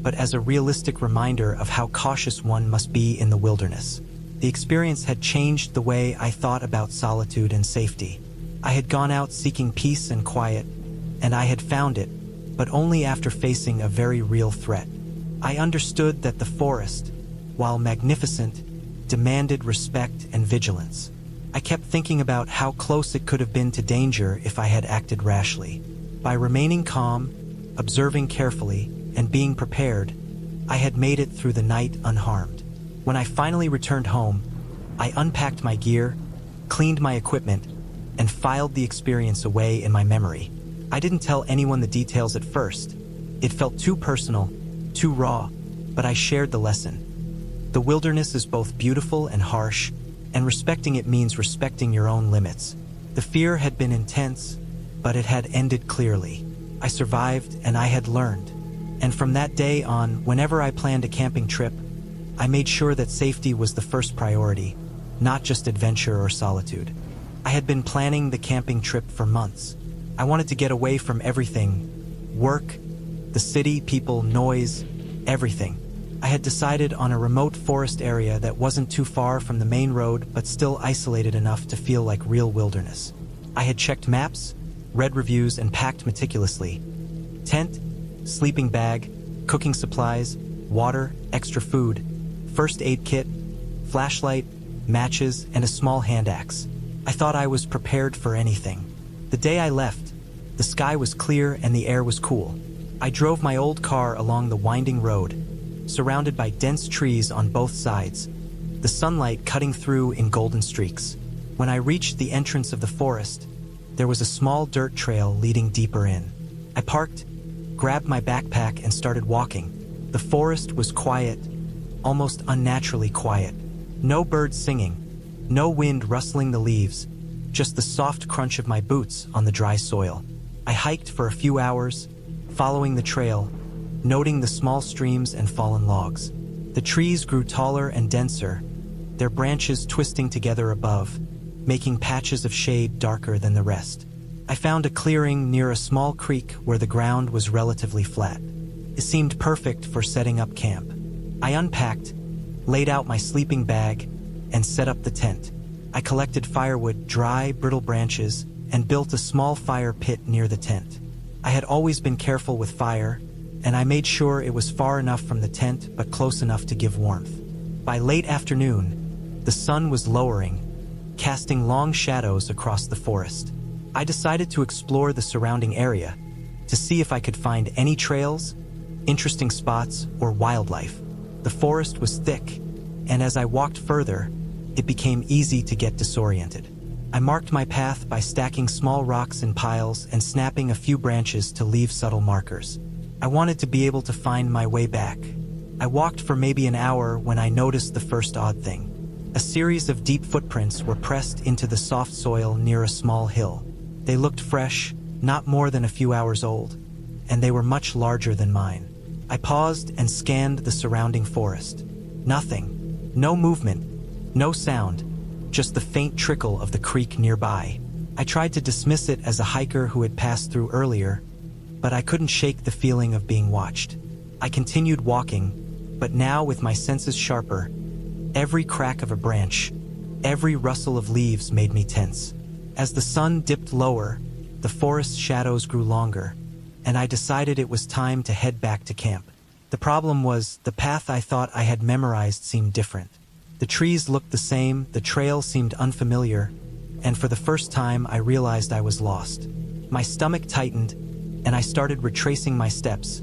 but as a realistic reminder of how cautious one must be in the wilderness. The experience had changed the way I thought about solitude and safety. I had gone out seeking peace and quiet, and I had found it, but only after facing a very real threat. I understood that the forest, while magnificent, demanded respect and vigilance. I kept thinking about how close it could have been to danger if I had acted rashly. By remaining calm, observing carefully, and being prepared, I had made it through the night unharmed. When I finally returned home, I unpacked my gear, cleaned my equipment, and filed the experience away in my memory. I didn't tell anyone the details at first. It felt too personal, too raw, but I shared the lesson. The wilderness is both beautiful and harsh, and respecting it means respecting your own limits. The fear had been intense, but it had ended clearly. I survived and I had learned. And from that day on, whenever I planned a camping trip, I made sure that safety was the first priority, not just adventure or solitude. I had been planning the camping trip for months. I wanted to get away from everything: work, the city, people, noise, everything. I had decided on a remote forest area that wasn't too far from the main road but still isolated enough to feel like real wilderness. I had checked maps, read reviews, and packed meticulously. Tent, sleeping bag, cooking supplies, water, extra food, first aid kit, flashlight, matches, and a small hand axe. I thought I was prepared for anything. The day I left, the sky was clear and the air was cool. I drove my old car along the winding road, surrounded by dense trees on both sides, the sunlight cutting through in golden streaks. When I reached the entrance of the forest, there was a small dirt trail leading deeper in. I parked, grabbed my backpack, and started walking. The forest was quiet, almost unnaturally quiet. No birds singing, no wind rustling the leaves, just the soft crunch of my boots on the dry soil. I hiked for a few hours, following the trail, noting the small streams and fallen logs. The trees grew taller and denser, their branches twisting together above, making patches of shade darker than the rest. I found a clearing near a small creek where the ground was relatively flat. It seemed perfect for setting up camp. I unpacked, laid out my sleeping bag, and set up the tent. I collected firewood, dry, brittle branches, and built a small fire pit near the tent. I had always been careful with fire, and I made sure it was far enough from the tent but close enough to give warmth. By late afternoon, the sun was lowering, casting long shadows across the forest. I decided to explore the surrounding area to see if I could find any trails, interesting spots, or wildlife. The forest was thick, and as I walked further, it became easy to get disoriented. I marked my path by stacking small rocks in piles and snapping a few branches to leave subtle markers. I wanted to be able to find my way back. I walked for maybe an hour when I noticed the first odd thing. A series of deep footprints were pressed into the soft soil near a small hill. They looked fresh, not more than a few hours old, and they were much larger than mine. I paused and scanned the surrounding forest. Nothing. No movement. No sound. Just the faint trickle of the creek nearby. I tried to dismiss it as a hiker who had passed through earlier, but I couldn't shake the feeling of being watched. I continued walking, but now with my senses sharper. Every crack of a branch, every rustle of leaves made me tense. As the sun dipped lower, the forest shadows grew longer, and I decided it was time to head back to camp. The problem was, the path I thought I had memorized seemed different. The trees looked the same, the trail seemed unfamiliar, and for the first time I realized I was lost. My stomach tightened, and I started retracing my steps,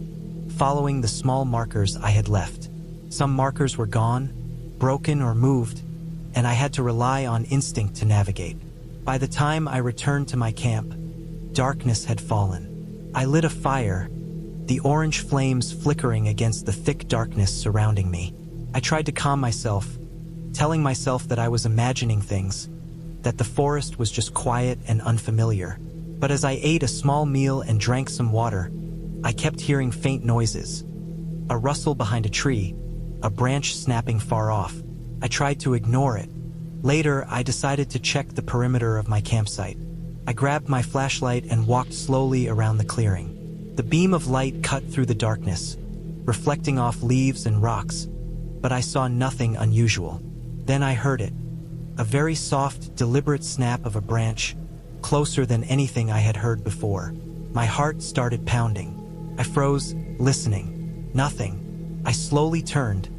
following the small markers I had left. Some markers were gone, broken or moved, and I had to rely on instinct to navigate. By the time I returned to my camp, darkness had fallen. I lit a fire, the orange flames flickering against the thick darkness surrounding me. I tried to calm myself, telling myself that I was imagining things, that the forest was just quiet and unfamiliar. But as I ate a small meal and drank some water, I kept hearing faint noises. A rustle behind a tree, a branch snapping far off. I tried to ignore it. Later, I decided to check the perimeter of my campsite. I grabbed my flashlight and walked slowly around the clearing. The beam of light cut through the darkness, reflecting off leaves and rocks, but I saw nothing unusual. Then I heard it, a very soft, deliberate snap of a branch, closer than anything I had heard before. My heart started pounding. I froze, listening. Nothing. I slowly turned,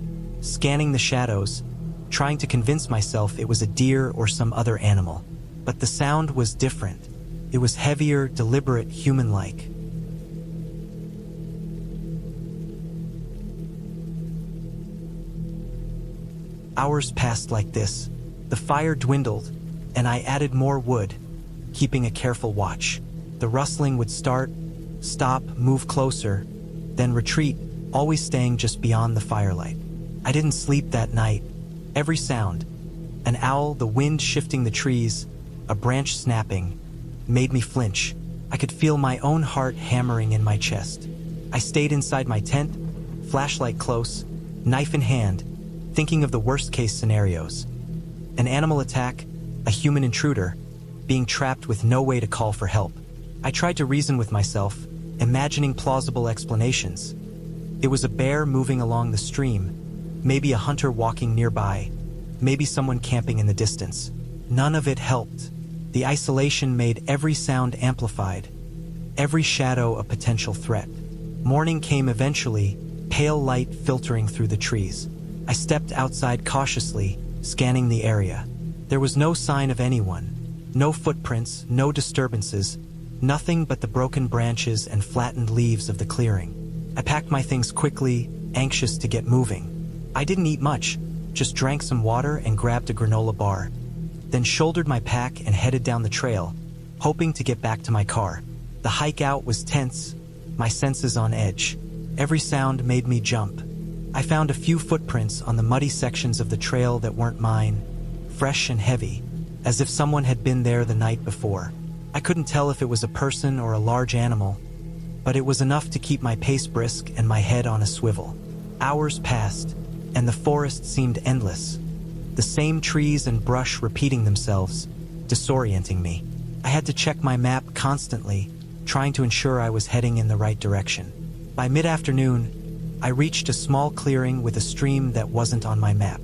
scanning the shadows, trying to convince myself it was a deer or some other animal. But the sound was different. It was heavier, deliberate, human-like. Hours passed like this, The fire dwindled, and I added more wood, keeping a careful watch. The rustling would start, stop, move closer, then retreat, always staying just beyond the firelight. I didn't sleep that night. Every sound, an owl, the wind shifting the trees, a branch snapping, made me flinch. I could feel my own heart hammering in my chest. I stayed inside my tent, flashlight close, knife in hand, thinking of the worst-case scenarios. An animal attack, a human intruder, being trapped with no way to call for help. I tried to reason with myself, imagining plausible explanations. It was a bear moving along the stream, maybe a hunter walking nearby, maybe someone camping in the distance. None of it helped. The isolation made every sound amplified, every shadow a potential threat. Morning came eventually, pale light filtering through the trees. I stepped outside cautiously, scanning the area. There was no sign of anyone, no footprints, no disturbances, nothing but the broken branches and flattened leaves of the clearing. I packed my things quickly, anxious to get moving. I didn't eat much, just drank some water and grabbed a granola bar, then shouldered my pack and headed down the trail, hoping to get back to my car. The hike out was tense, my senses on edge. Every sound made me jump. I found a few footprints on the muddy sections of the trail that weren't mine, fresh and heavy, as if someone had been there the night before. I couldn't tell if it was a person or a large animal, but it was enough to keep my pace brisk and my head on a swivel. Hours passed, and the forest seemed endless. The same trees and brush repeating themselves, disorienting me. I had to check my map constantly, trying to ensure I was heading in the right direction. By mid-afternoon, I reached a small clearing with a stream that wasn't on my map.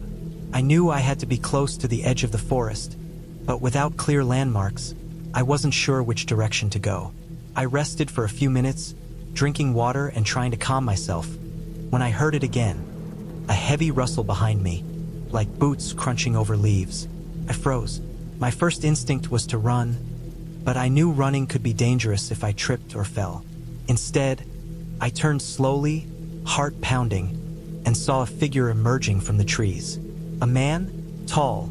I knew I had to be close to the edge of the forest, but without clear landmarks, I wasn't sure which direction to go. I rested for a few minutes, drinking water and trying to calm myself, when I heard it again, a heavy rustle behind me, like boots crunching over leaves. I froze. My first instinct was to run, but I knew running could be dangerous if I tripped or fell. Instead, I turned slowly, heart pounding, and saw a figure emerging from the trees. A man, tall,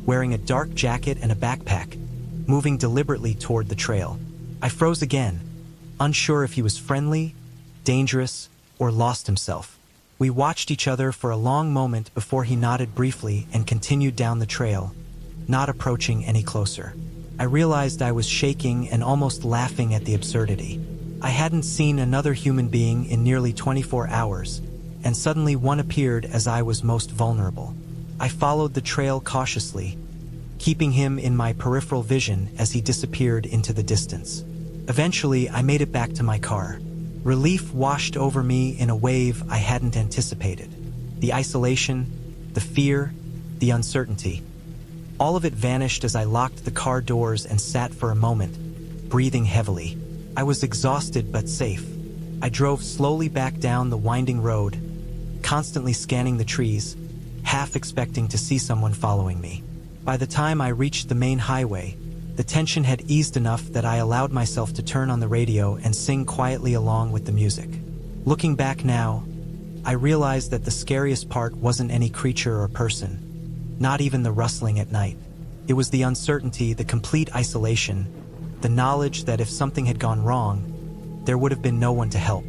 wearing a dark jacket and a backpack, moving deliberately toward the trail. I froze again, unsure if he was friendly, dangerous, or lost himself. We watched each other for a long moment before he nodded briefly and continued down the trail, not approaching any closer. I realized I was shaking and almost laughing at the absurdity. I hadn't seen another human being in nearly 24 hours, and suddenly one appeared as I was most vulnerable. I followed the trail cautiously, keeping him in my peripheral vision as he disappeared into the distance. Eventually, I made it back to my car. Relief washed over me in a wave I hadn't anticipated. The isolation, the fear, the uncertainty. All of it vanished as I locked the car doors and sat for a moment, breathing heavily. I was exhausted but safe. I drove slowly back down the winding road, constantly scanning the trees, half expecting to see someone following me. By the time I reached the main highway, the tension had eased enough that I allowed myself to turn on the radio and sing quietly along with the music. Looking back now, I realized that the scariest part wasn't any creature or person, not even the rustling at night. It was the uncertainty, the complete isolation, the knowledge that if something had gone wrong, there would have been no one to help.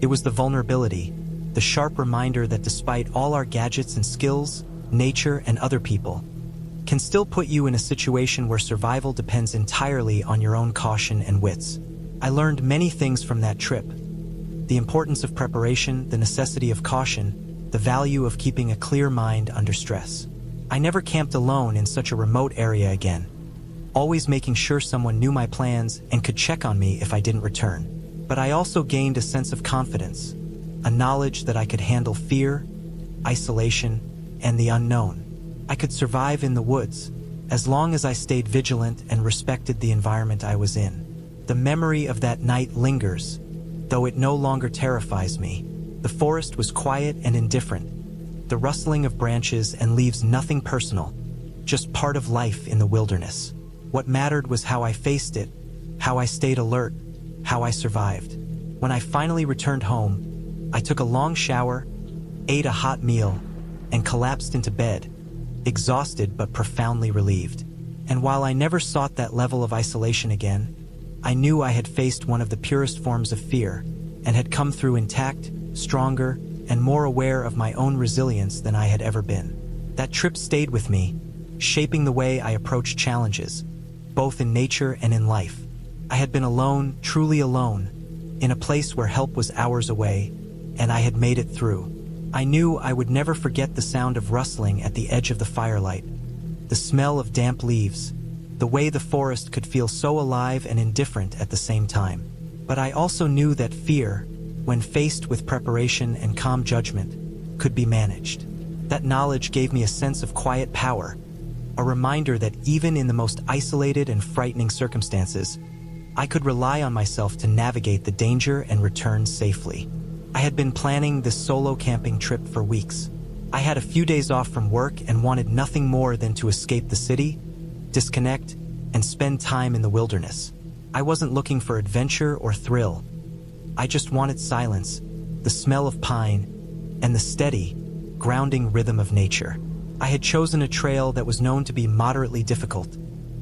It was the vulnerability, the sharp reminder that despite all our gadgets and skills, nature and other people can still put you in a situation where survival depends entirely on your own caution and wits. I learned many things from that trip. The importance of preparation, the necessity of caution, the value of keeping a clear mind under stress. I never camped alone in such a remote area again, always making sure someone knew my plans and could check on me if I didn't return. But I also gained a sense of confidence, a knowledge that I could handle fear, isolation, and the unknown. I could survive in the woods, as long as I stayed vigilant and respected the environment I was in. The memory of that night lingers, though it no longer terrifies me. The forest was quiet and indifferent, the rustling of branches and leaves nothing personal, just part of life in the wilderness. What mattered was how I faced it, how I stayed alert, how I survived. When I finally returned home, I took a long shower, ate a hot meal, and collapsed into bed, exhausted but profoundly relieved. And while I never sought that level of isolation again, I knew I had faced one of the purest forms of fear and had come through intact, stronger, and more aware of my own resilience than I had ever been. That trip stayed with me, shaping the way I approached challenges, both in nature and in life. I had been alone, truly alone, in a place where help was hours away, and I had made it through. I knew I would never forget the sound of rustling at the edge of the firelight, the smell of damp leaves, the way the forest could feel so alive and indifferent at the same time. But I also knew that fear, when faced with preparation and calm judgment, could be managed. That knowledge gave me a sense of quiet power, a reminder that even in the most isolated and frightening circumstances, I could rely on myself to navigate the danger and return safely. I had been planning this solo camping trip for weeks. I had a few days off from work and wanted nothing more than to escape the city, disconnect, and spend time in the wilderness. I wasn't looking for adventure or thrill. I just wanted silence, the smell of pine, and the steady, grounding rhythm of nature. I had chosen a trail that was known to be moderately difficult,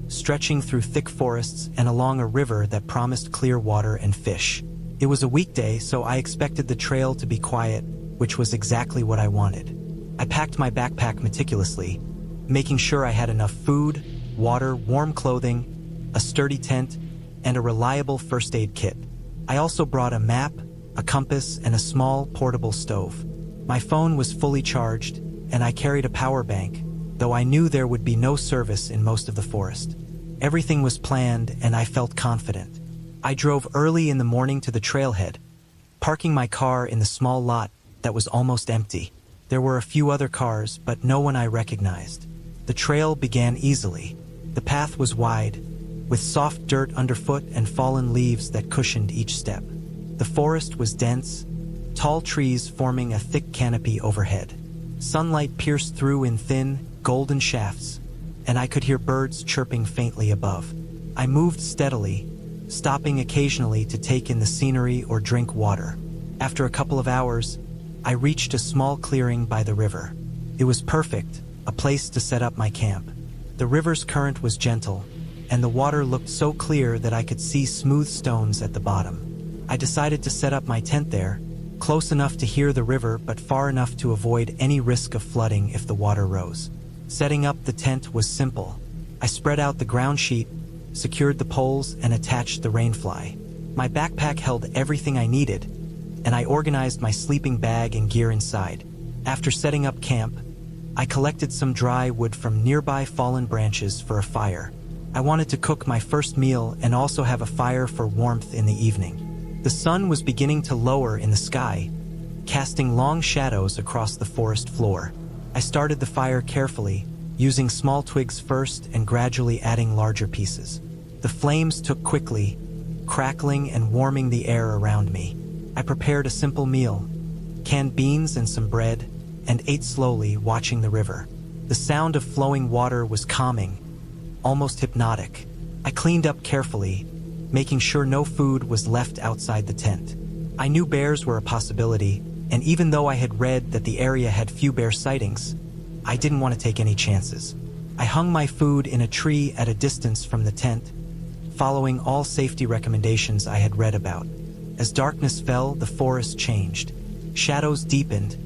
stretching through thick forests and along a river that promised clear water and fish. It was a weekday, so I expected the trail to be quiet, which was exactly what I wanted. I packed my backpack meticulously, making sure I had enough food, water, warm clothing, a sturdy tent, and a reliable first aid kit. I also brought a map, a compass, and a small portable stove. My phone was fully charged, and I carried a power bank, though I knew there would be no service in most of the forest. Everything was planned, and I felt confident. I drove early in the morning to the trailhead, parking my car in the small lot that was almost empty. There were a few other cars, but no one I recognized. The trail began easily. The path was wide, with soft dirt underfoot and fallen leaves that cushioned each step. The forest was dense, tall trees forming a thick canopy overhead. Sunlight pierced through in thin, golden shafts, and I could hear birds chirping faintly above. I moved steadily, stopping occasionally to take in the scenery or drink water. After a couple of hours, I reached a small clearing by the river. It was perfect, a place to set up my camp. The river's current was gentle, and the water looked so clear that I could see smooth stones at the bottom. I decided to set up my tent there, close enough to hear the river but far enough to avoid any risk of flooding if the water rose. Setting up the tent was simple. I spread out the ground sheet, secured the poles, and attached the rainfly. My backpack held everything I needed, and I organized my sleeping bag and gear inside. After setting up camp, I collected some dry wood from nearby fallen branches for a fire. I wanted to cook my first meal and also have a fire for warmth in the evening. The sun was beginning to lower in the sky, casting long shadows across the forest floor. I started the fire carefully, using small twigs first and gradually adding larger pieces. The flames took quickly, crackling and warming the air around me. I prepared a simple meal, canned beans and some bread, and ate slowly, watching the river. The sound of flowing water was calming, almost hypnotic. I cleaned up carefully, making sure no food was left outside the tent. I knew bears were a possibility, and even though I had read that the area had few bear sightings, I didn't want to take any chances. I hung my food in a tree at a distance from the tent, following all safety recommendations I had read about. As darkness fell, the forest changed. Shadows deepened,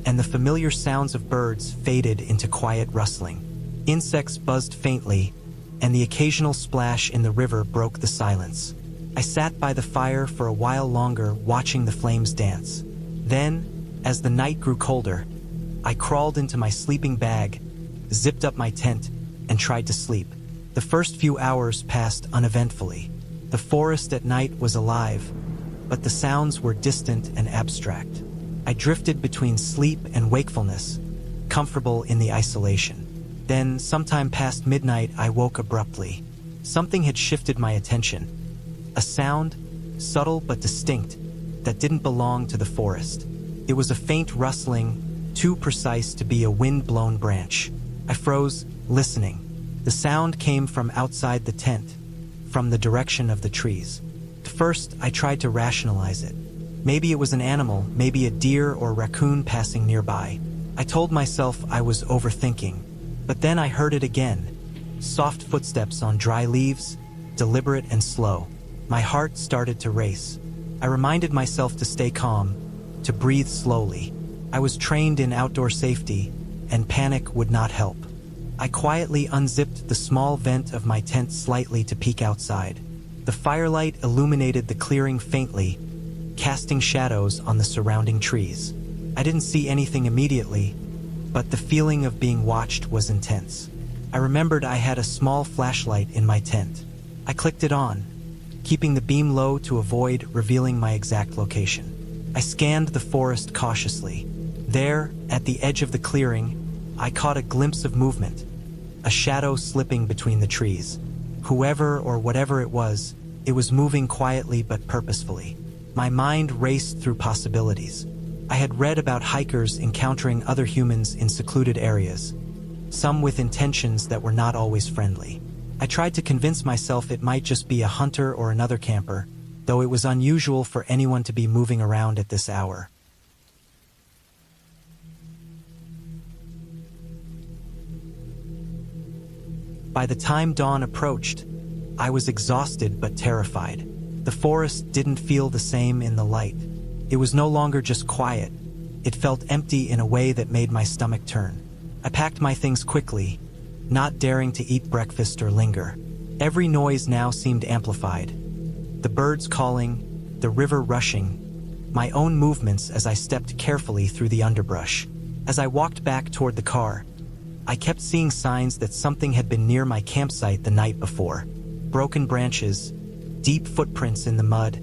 and the familiar sounds of birds faded into quiet rustling. Insects buzzed faintly, and the occasional splash in the river broke the silence. I sat by the fire for a while longer, watching the flames dance. Then, as the night grew colder, I crawled into my sleeping bag, zipped up my tent, and tried to sleep. The first few hours passed uneventfully. The forest at night was alive, but the sounds were distant and abstract. I drifted between sleep and wakefulness, comfortable in the isolation. Then, sometime past midnight, I woke abruptly. Something had shifted my attention. A sound, subtle but distinct, that didn't belong to the forest. It was a faint rustling, too precise to be a wind-blown branch. I froze, listening. The sound came from outside the tent, from the direction of the trees. At first, I tried to rationalize it. Maybe it was an animal, maybe a deer or raccoon passing nearby. I told myself I was overthinking, But then I heard it again. Soft footsteps on dry leaves, deliberate and slow. My heart started to race. I reminded myself to stay calm, to breathe slowly. I was trained in outdoor safety, and panic would not help. I quietly unzipped the small vent of my tent slightly to peek outside. The firelight illuminated the clearing faintly, casting shadows on the surrounding trees. I didn't see anything immediately, but the feeling of being watched was intense. I remembered I had a small flashlight in my tent. I clicked it on, keeping the beam low to avoid revealing my exact location. I scanned the forest cautiously. There, at the edge of the clearing, I caught a glimpse of movement, a shadow slipping between the trees. Whoever or whatever it was moving quietly but purposefully. My mind raced through possibilities. I had read about hikers encountering other humans in secluded areas, some with intentions that were not always friendly. I tried to convince myself it might just be a hunter or another camper, though it was unusual for anyone to be moving around at this hour. By the time dawn approached, I was exhausted but terrified. The forest didn't feel the same in the light. It was no longer just quiet. It felt empty in a way that made my stomach turn. I packed my things quickly, not daring to eat breakfast or linger. Every noise now seemed amplified. The birds calling, the river rushing, my own movements as I stepped carefully through the underbrush. As I walked back toward the car, I kept seeing signs that something had been near my campsite the night before. Broken branches, deep footprints in the mud,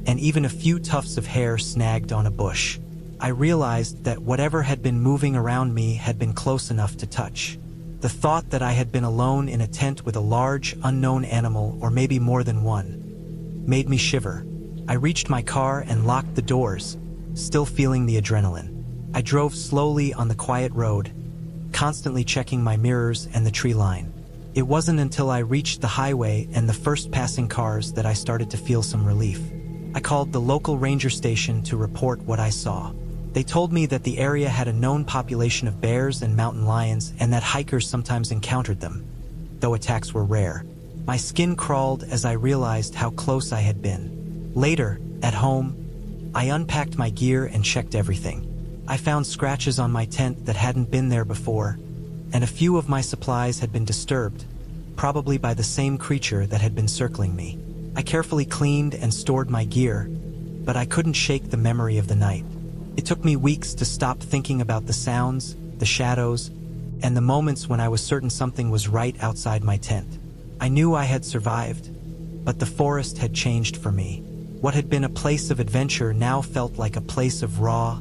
and even a few tufts of hair snagged on a bush. I realized that whatever had been moving around me had been close enough to touch. The thought that I had been alone in a tent with a large, unknown animal, or maybe more than one, made me shiver. I reached my car and locked the doors, still feeling the adrenaline. I drove slowly on the quiet road, constantly checking my mirrors and the tree line. It wasn't until I reached the highway and the first passing cars that I started to feel some relief. I called the local ranger station to report what I saw. They told me that the area had a known population of bears and mountain lions and that hikers sometimes encountered them, though attacks were rare. My skin crawled as I realized how close I had been. Later, at home, I unpacked my gear and checked everything. I found scratches on my tent that hadn't been there before, and a few of my supplies had been disturbed, probably by the same creature that had been circling me. I carefully cleaned and stored my gear, but I couldn't shake the memory of the night. It took me weeks to stop thinking about the sounds, the shadows, and the moments when I was certain something was right outside my tent. I knew I had survived, but the forest had changed for me. What had been a place of adventure now felt like a place of raw,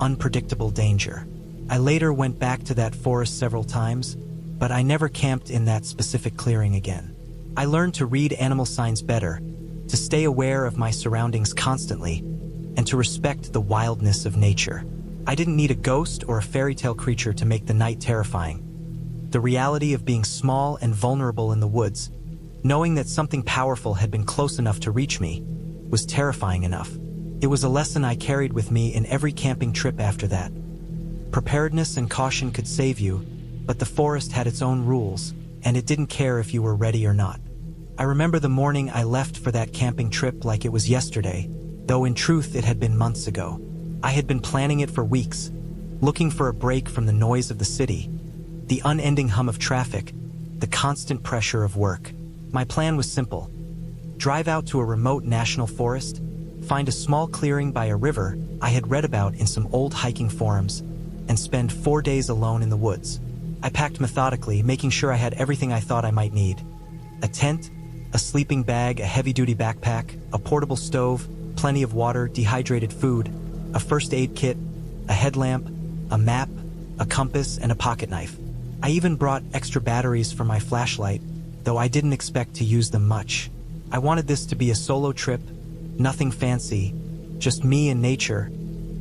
unpredictable danger. I later went back to that forest several times, but I never camped in that specific clearing again. I learned to read animal signs better, to stay aware of my surroundings constantly, and to respect the wildness of nature. I didn't need a ghost or a fairy tale creature to make the night terrifying. The reality of being small and vulnerable in the woods, knowing that something powerful had been close enough to reach me, was terrifying enough. It was a lesson I carried with me in every camping trip after that. Preparedness and caution could save you, but the forest had its own rules, and it didn't care if you were ready or not. I remember the morning I left for that camping trip like it was yesterday, though in truth it had been months ago. I had been planning it for weeks, looking for a break from the noise of the city, the unending hum of traffic, the constant pressure of work. My plan was simple: drive out to a remote national forest, find a small clearing by a river I had read about in some old hiking forums, and spend 4 days alone in the woods. I packed methodically, making sure I had everything I thought I might need: a tent, a sleeping bag, a heavy-duty backpack, a portable stove, plenty of water, dehydrated food, a first aid kit, a headlamp, a map, a compass, and a pocket knife. I even brought extra batteries for my flashlight, though I didn't expect to use them much. I wanted this to be a solo trip, nothing fancy, just me and nature,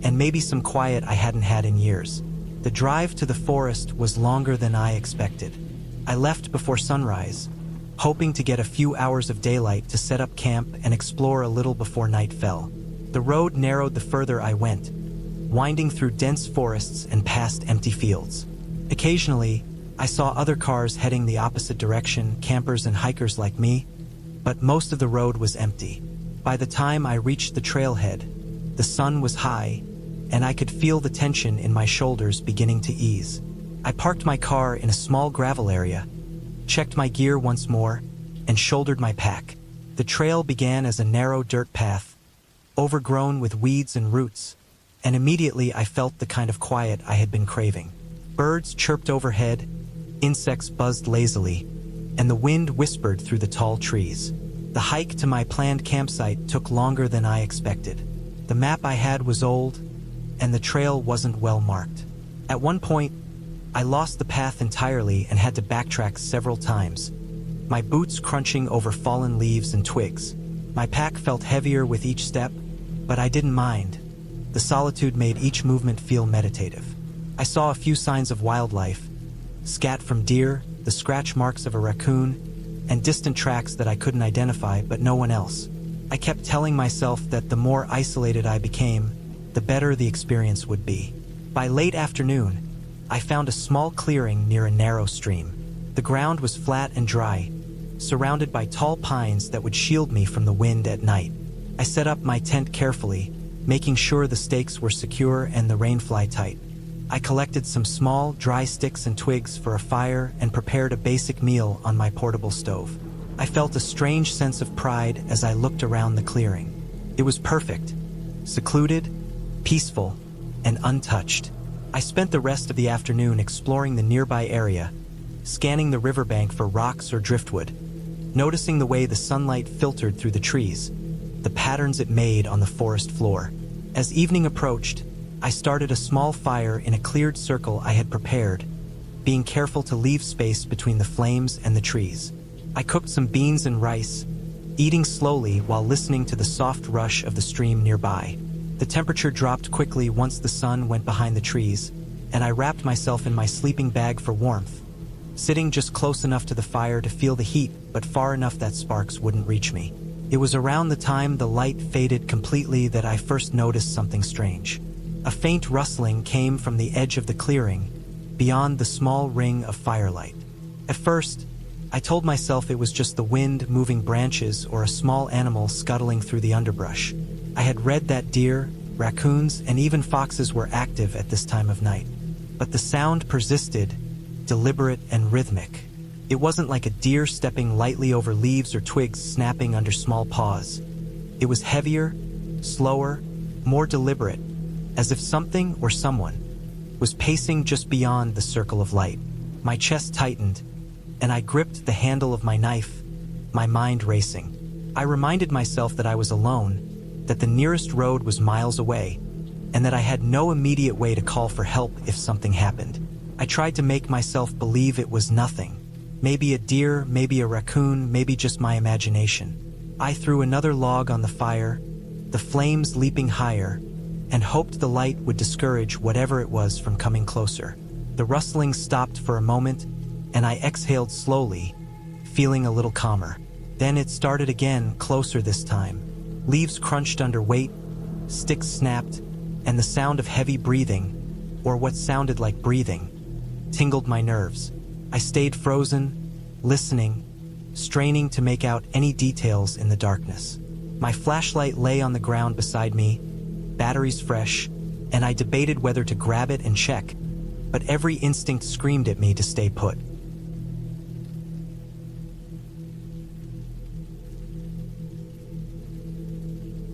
and maybe some quiet I hadn't had in years. The drive to the forest was longer than I expected. I left before sunrise, hoping to get a few hours of daylight to set up camp and explore a little before night fell. The road narrowed the further I went, winding through dense forests and past empty fields. Occasionally, I saw other cars heading the opposite direction, campers and hikers like me, but most of the road was empty. By the time I reached the trailhead, the sun was high, and I could feel the tension in my shoulders beginning to ease. I parked my car in a small gravel area, checked my gear once more, and shouldered my pack. The trail began as a narrow dirt path, overgrown with weeds and roots, and immediately I felt the kind of quiet I had been craving. Birds chirped overhead, insects buzzed lazily, and the wind whispered through the tall trees. The hike to my planned campsite took longer than I expected. The map I had was old, and the trail wasn't well marked. At one point, I lost the path entirely and had to backtrack several times, my boots crunching over fallen leaves and twigs. My pack felt heavier with each step, but I didn't mind. The solitude made each movement feel meditative. I saw a few signs of wildlife, scat from deer, the scratch marks of a raccoon, and distant tracks that I couldn't identify, but no one else. I kept telling myself that the more isolated I became, the better the experience would be. By late afternoon, I found a small clearing near a narrow stream. The ground was flat and dry, surrounded by tall pines that would shield me from the wind at night. I set up my tent carefully, making sure the stakes were secure and the rainfly tight. I collected some small, dry sticks and twigs for a fire and prepared a basic meal on my portable stove. I felt a strange sense of pride as I looked around the clearing. It was perfect, secluded, peaceful, and untouched. I spent the rest of the afternoon exploring the nearby area, scanning the riverbank for rocks or driftwood, noticing the way the sunlight filtered through the trees, the patterns it made on the forest floor. As evening approached, I started a small fire in a cleared circle I had prepared, being careful to leave space between the flames and the trees. I cooked some beans and rice, eating slowly while listening to the soft rush of the stream nearby. The temperature dropped quickly once the sun went behind the trees, and I wrapped myself in my sleeping bag for warmth, sitting just close enough to the fire to feel the heat, but far enough that sparks wouldn't reach me. It was around the time the light faded completely that I first noticed something strange. A faint rustling came from the edge of the clearing, beyond the small ring of firelight. At first, I told myself it was just the wind moving branches or a small animal scuttling through the underbrush. I had read that deer, raccoons, and even foxes were active at this time of night. But the sound persisted, deliberate and rhythmic. It wasn't like a deer stepping lightly over leaves or twigs snapping under small paws. It was heavier, slower, more deliberate, as if something or someone was pacing just beyond the circle of light. My chest tightened, and I gripped the handle of my knife, my mind racing. I reminded myself that I was alone, that the nearest road was miles away, and that I had no immediate way to call for help if something happened. I tried to make myself believe it was nothing. Maybe a deer, maybe a raccoon, maybe just my imagination. I threw another log on the fire, the flames leaping higher, and hoped the light would discourage whatever it was from coming closer. The rustling stopped for a moment, and I exhaled slowly, feeling a little calmer. Then it started again, closer this time. Leaves crunched under weight, sticks snapped, and the sound of heavy breathing, or what sounded like breathing, tingled my nerves. I stayed frozen, listening, straining to make out any details in the darkness. My flashlight lay on the ground beside me, batteries fresh, and I debated whether to grab it and check, but every instinct screamed at me to stay put.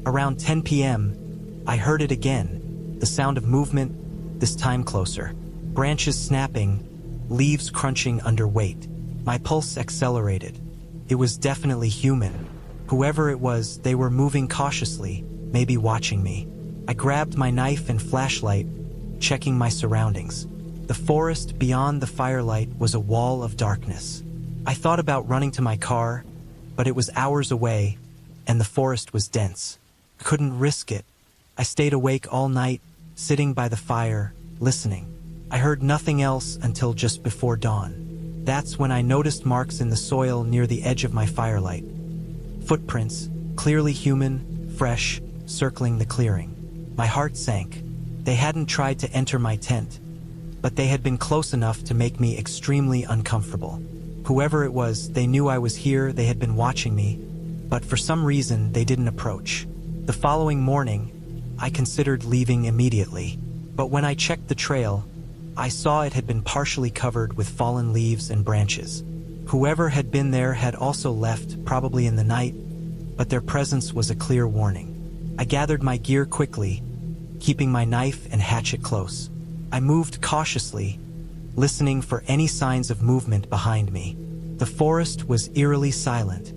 Around 10 p.m., I heard it again, the sound of movement, this time closer. Branches snapping, leaves crunching under weight. My pulse accelerated. It was definitely human. Whoever it was, they were moving cautiously, maybe watching me. I grabbed my knife and flashlight, checking my surroundings. The forest beyond the firelight was a wall of darkness. I thought about running to my car, but it was hours away, and the forest was dense. I couldn't risk it. I stayed awake all night, sitting by the fire, listening. I heard nothing else until just before dawn. That's when I noticed marks in the soil near the edge of my firelight. Footprints, clearly human, fresh, circling the clearing. My heart sank. They hadn't tried to enter my tent. but they had been close enough to make me extremely uncomfortable. Whoever it was, they knew I was here, they had been watching me, but for some reason they didn't approach. The following morning, I considered leaving immediately, but when I checked the trail, I saw it had been partially covered with fallen leaves and branches. Whoever had been there had also left, probably in the night, but their presence was a clear warning. I gathered my gear quickly, keeping my knife and hatchet close. I moved cautiously, listening for any signs of movement behind me. The forest was eerily silent,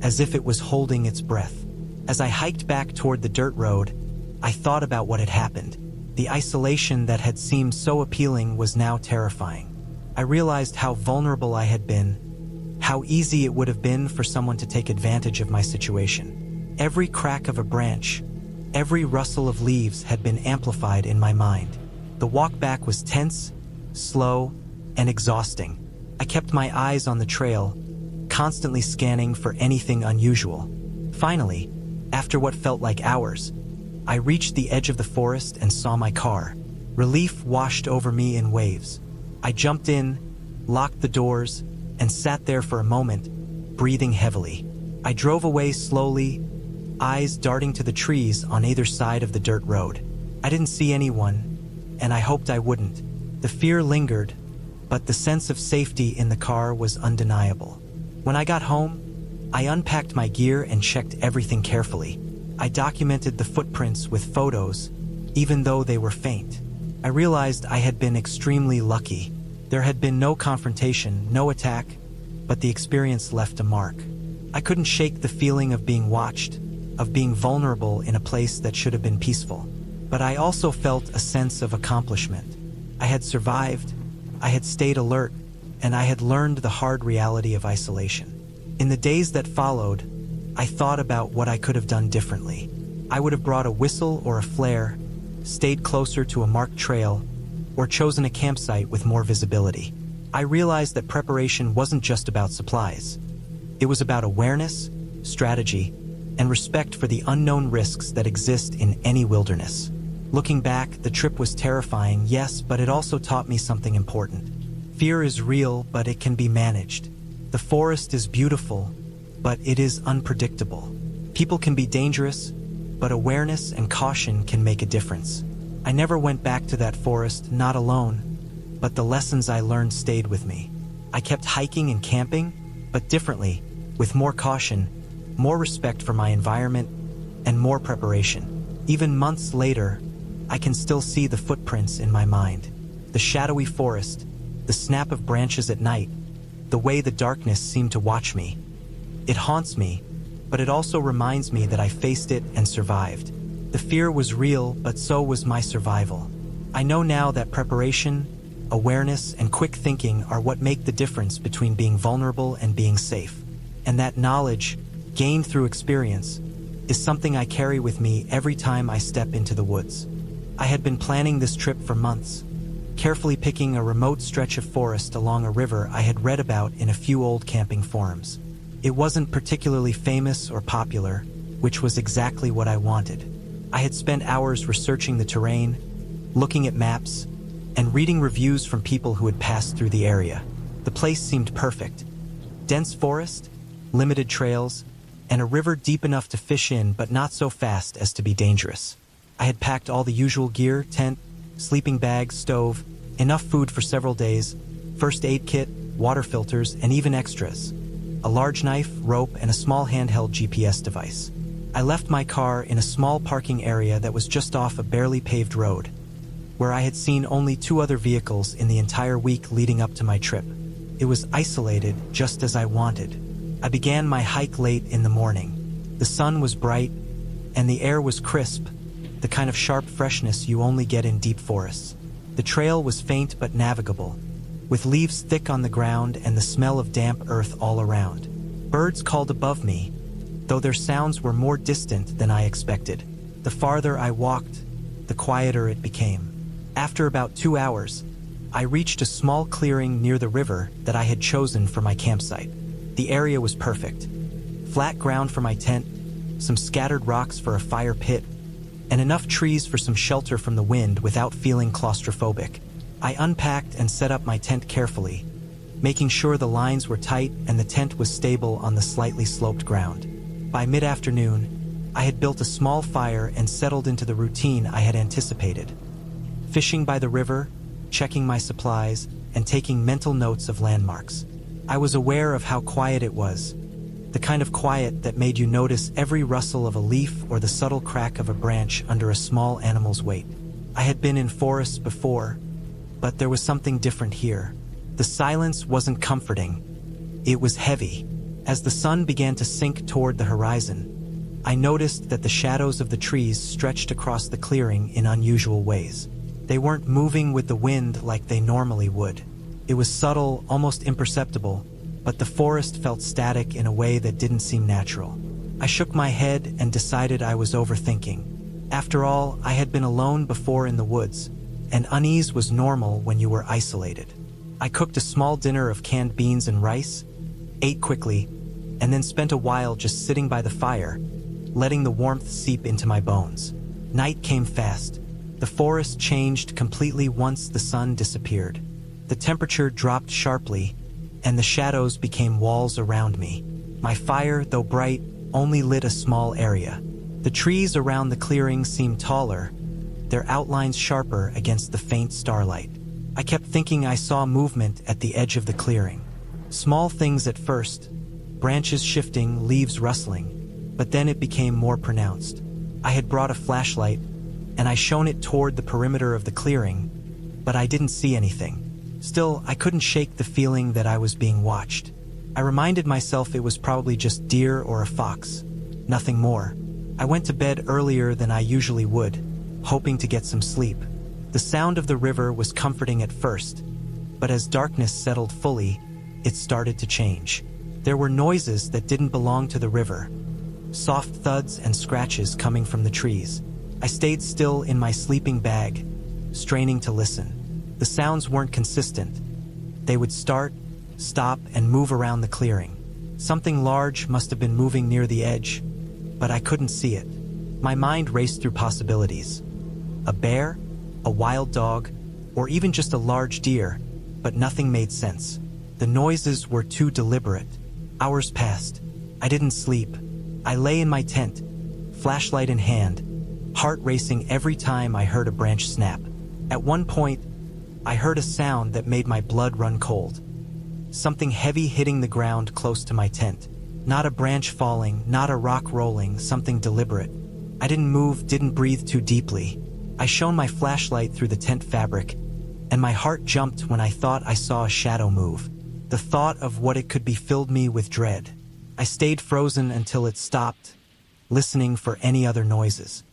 as if it was holding its breath. As I hiked back toward the dirt road, I thought about what had happened. The isolation that had seemed so appealing was now terrifying. I realized how vulnerable I had been, how easy it would have been for someone to take advantage of my situation. Every crack of a branch, every rustle of leaves had been amplified in my mind. The walk back was tense, slow, and exhausting. I kept my eyes on the trail, constantly scanning for anything unusual. Finally, after what felt like hours, I reached the edge of the forest and saw my car. Relief washed over me in waves. I jumped in, locked the doors, and sat there for a moment, breathing heavily. I drove away slowly, eyes darting to the trees on either side of the dirt road. I didn't see anyone, and I hoped I wouldn't. The fear lingered, but the sense of safety in the car was undeniable. When I got home, I unpacked my gear and checked everything carefully. I documented the footprints with photos, even though they were faint. I realized I had been extremely lucky. There had been no confrontation, no attack, but the experience left a mark. I couldn't shake the feeling of being watched, of being vulnerable in a place that should have been peaceful. But I also felt a sense of accomplishment. I had survived, I had stayed alert, and I had learned the hard reality of isolation. In the days that followed, I thought about what I could have done differently. I would have brought a whistle or a flare, stayed closer to a marked trail, or chosen a campsite with more visibility. I realized that preparation wasn't just about supplies. It was about awareness, strategy, and respect for the unknown risks that exist in any wilderness. Looking back, the trip was terrifying, yes, but it also taught me something important. Fear is real, but it can be managed. The forest is beautiful, but it is unpredictable. People can be dangerous, but awareness and caution can make a difference. I never went back to that forest, not alone, but the lessons I learned stayed with me. I kept hiking and camping, but differently, with more caution, more respect for my environment, and more preparation. Even months later, I can still see the footprints in my mind. The shadowy forest, the snap of branches at night, the way the darkness seemed to watch me. It haunts me, but it also reminds me that I faced it and survived. The fear was real, but so was my survival. I know now that preparation, awareness, and quick thinking are what make the difference between being vulnerable and being safe. And that knowledge, gained through experience, is something I carry with me every time I step into the woods. I had been planning this trip for months, carefully picking a remote stretch of forest along a river I had read about in a few old camping forums. It wasn't particularly famous or popular, which was exactly what I wanted. I had spent hours researching the terrain, looking at maps, and reading reviews from people who had passed through the area. The place seemed perfect. Dense forest, limited trails, and a river deep enough to fish in but not so fast as to be dangerous. I had packed all the usual gear, tent, sleeping bag, stove, enough food for several days, first aid kit, water filters, and even extras. A large knife, rope, and a small handheld GPS device. I left my car in a small parking area that was just off a barely paved road, where I had seen only 2 other vehicles in the entire week leading up to my trip. It was isolated, just as I wanted. I began my hike late in the morning. The sun was bright, and the air was crisp, the kind of sharp freshness you only get in deep forests. The trail was faint but navigable, with leaves thick on the ground and the smell of damp earth all around. Birds called above me, though their sounds were more distant than I expected. The farther I walked, the quieter it became. After about 2 hours, I reached a small clearing near the river that I had chosen for my campsite. The area was perfect. Flat ground for my tent, some scattered rocks for a fire pit, and enough trees for some shelter from the wind without feeling claustrophobic. I unpacked and set up my tent carefully, making sure the lines were tight and the tent was stable on the slightly sloped ground. By mid-afternoon, I had built a small fire and settled into the routine I had anticipated. Fishing by the river, checking my supplies, and taking mental notes of landmarks. I was aware of how quiet it was, the kind of quiet that made you notice every rustle of a leaf or the subtle crack of a branch under a small animal's weight. I had been in forests before, but there was something different here. The silence wasn't comforting. It was heavy. As the sun began to sink toward the horizon, I noticed that the shadows of the trees stretched across the clearing in unusual ways. They weren't moving with the wind like they normally would. It was subtle, almost imperceptible, but the forest felt static in a way that didn't seem natural. I shook my head and decided I was overthinking. After all, I had been alone before in the woods, and unease was normal when you were isolated. I cooked a small dinner of canned beans and rice, ate quickly, and then spent a while just sitting by the fire, letting the warmth seep into my bones. Night came fast. The forest changed completely once the sun disappeared. The temperature dropped sharply, and the shadows became walls around me. My fire, though bright, only lit a small area. The trees around the clearing seemed taller, their outlines sharper against the faint starlight. I kept thinking I saw movement at the edge of the clearing. Small things at first, branches shifting, leaves rustling, but then it became more pronounced. I had brought a flashlight, and I shone it toward the perimeter of the clearing, but I didn't see anything. Still, I couldn't shake the feeling that I was being watched. I reminded myself it was probably just deer or a fox, nothing more. I went to bed earlier than I usually would, hoping to get some sleep. The sound of the river was comforting at first, but as darkness settled fully, it started to change. There were noises that didn't belong to the river, soft thuds and scratches coming from the trees. I stayed still in my sleeping bag, straining to listen. The sounds weren't consistent. They would start, stop, and move around the clearing. Something large must have been moving near the edge, but I couldn't see it. My mind raced through possibilities. A bear, a wild dog, or even just a large deer, but nothing made sense. The noises were too deliberate. Hours passed. I didn't sleep. I lay in my tent, flashlight in hand, heart racing every time I heard a branch snap. At one point, I heard a sound that made my blood run cold. Something heavy hitting the ground close to my tent. Not a branch falling, not a rock rolling, something deliberate. I didn't move, didn't breathe too deeply. I shone my flashlight through the tent fabric, and my heart jumped when I thought I saw a shadow move. The thought of what it could be filled me with dread. I stayed frozen until it stopped, listening for any other noises.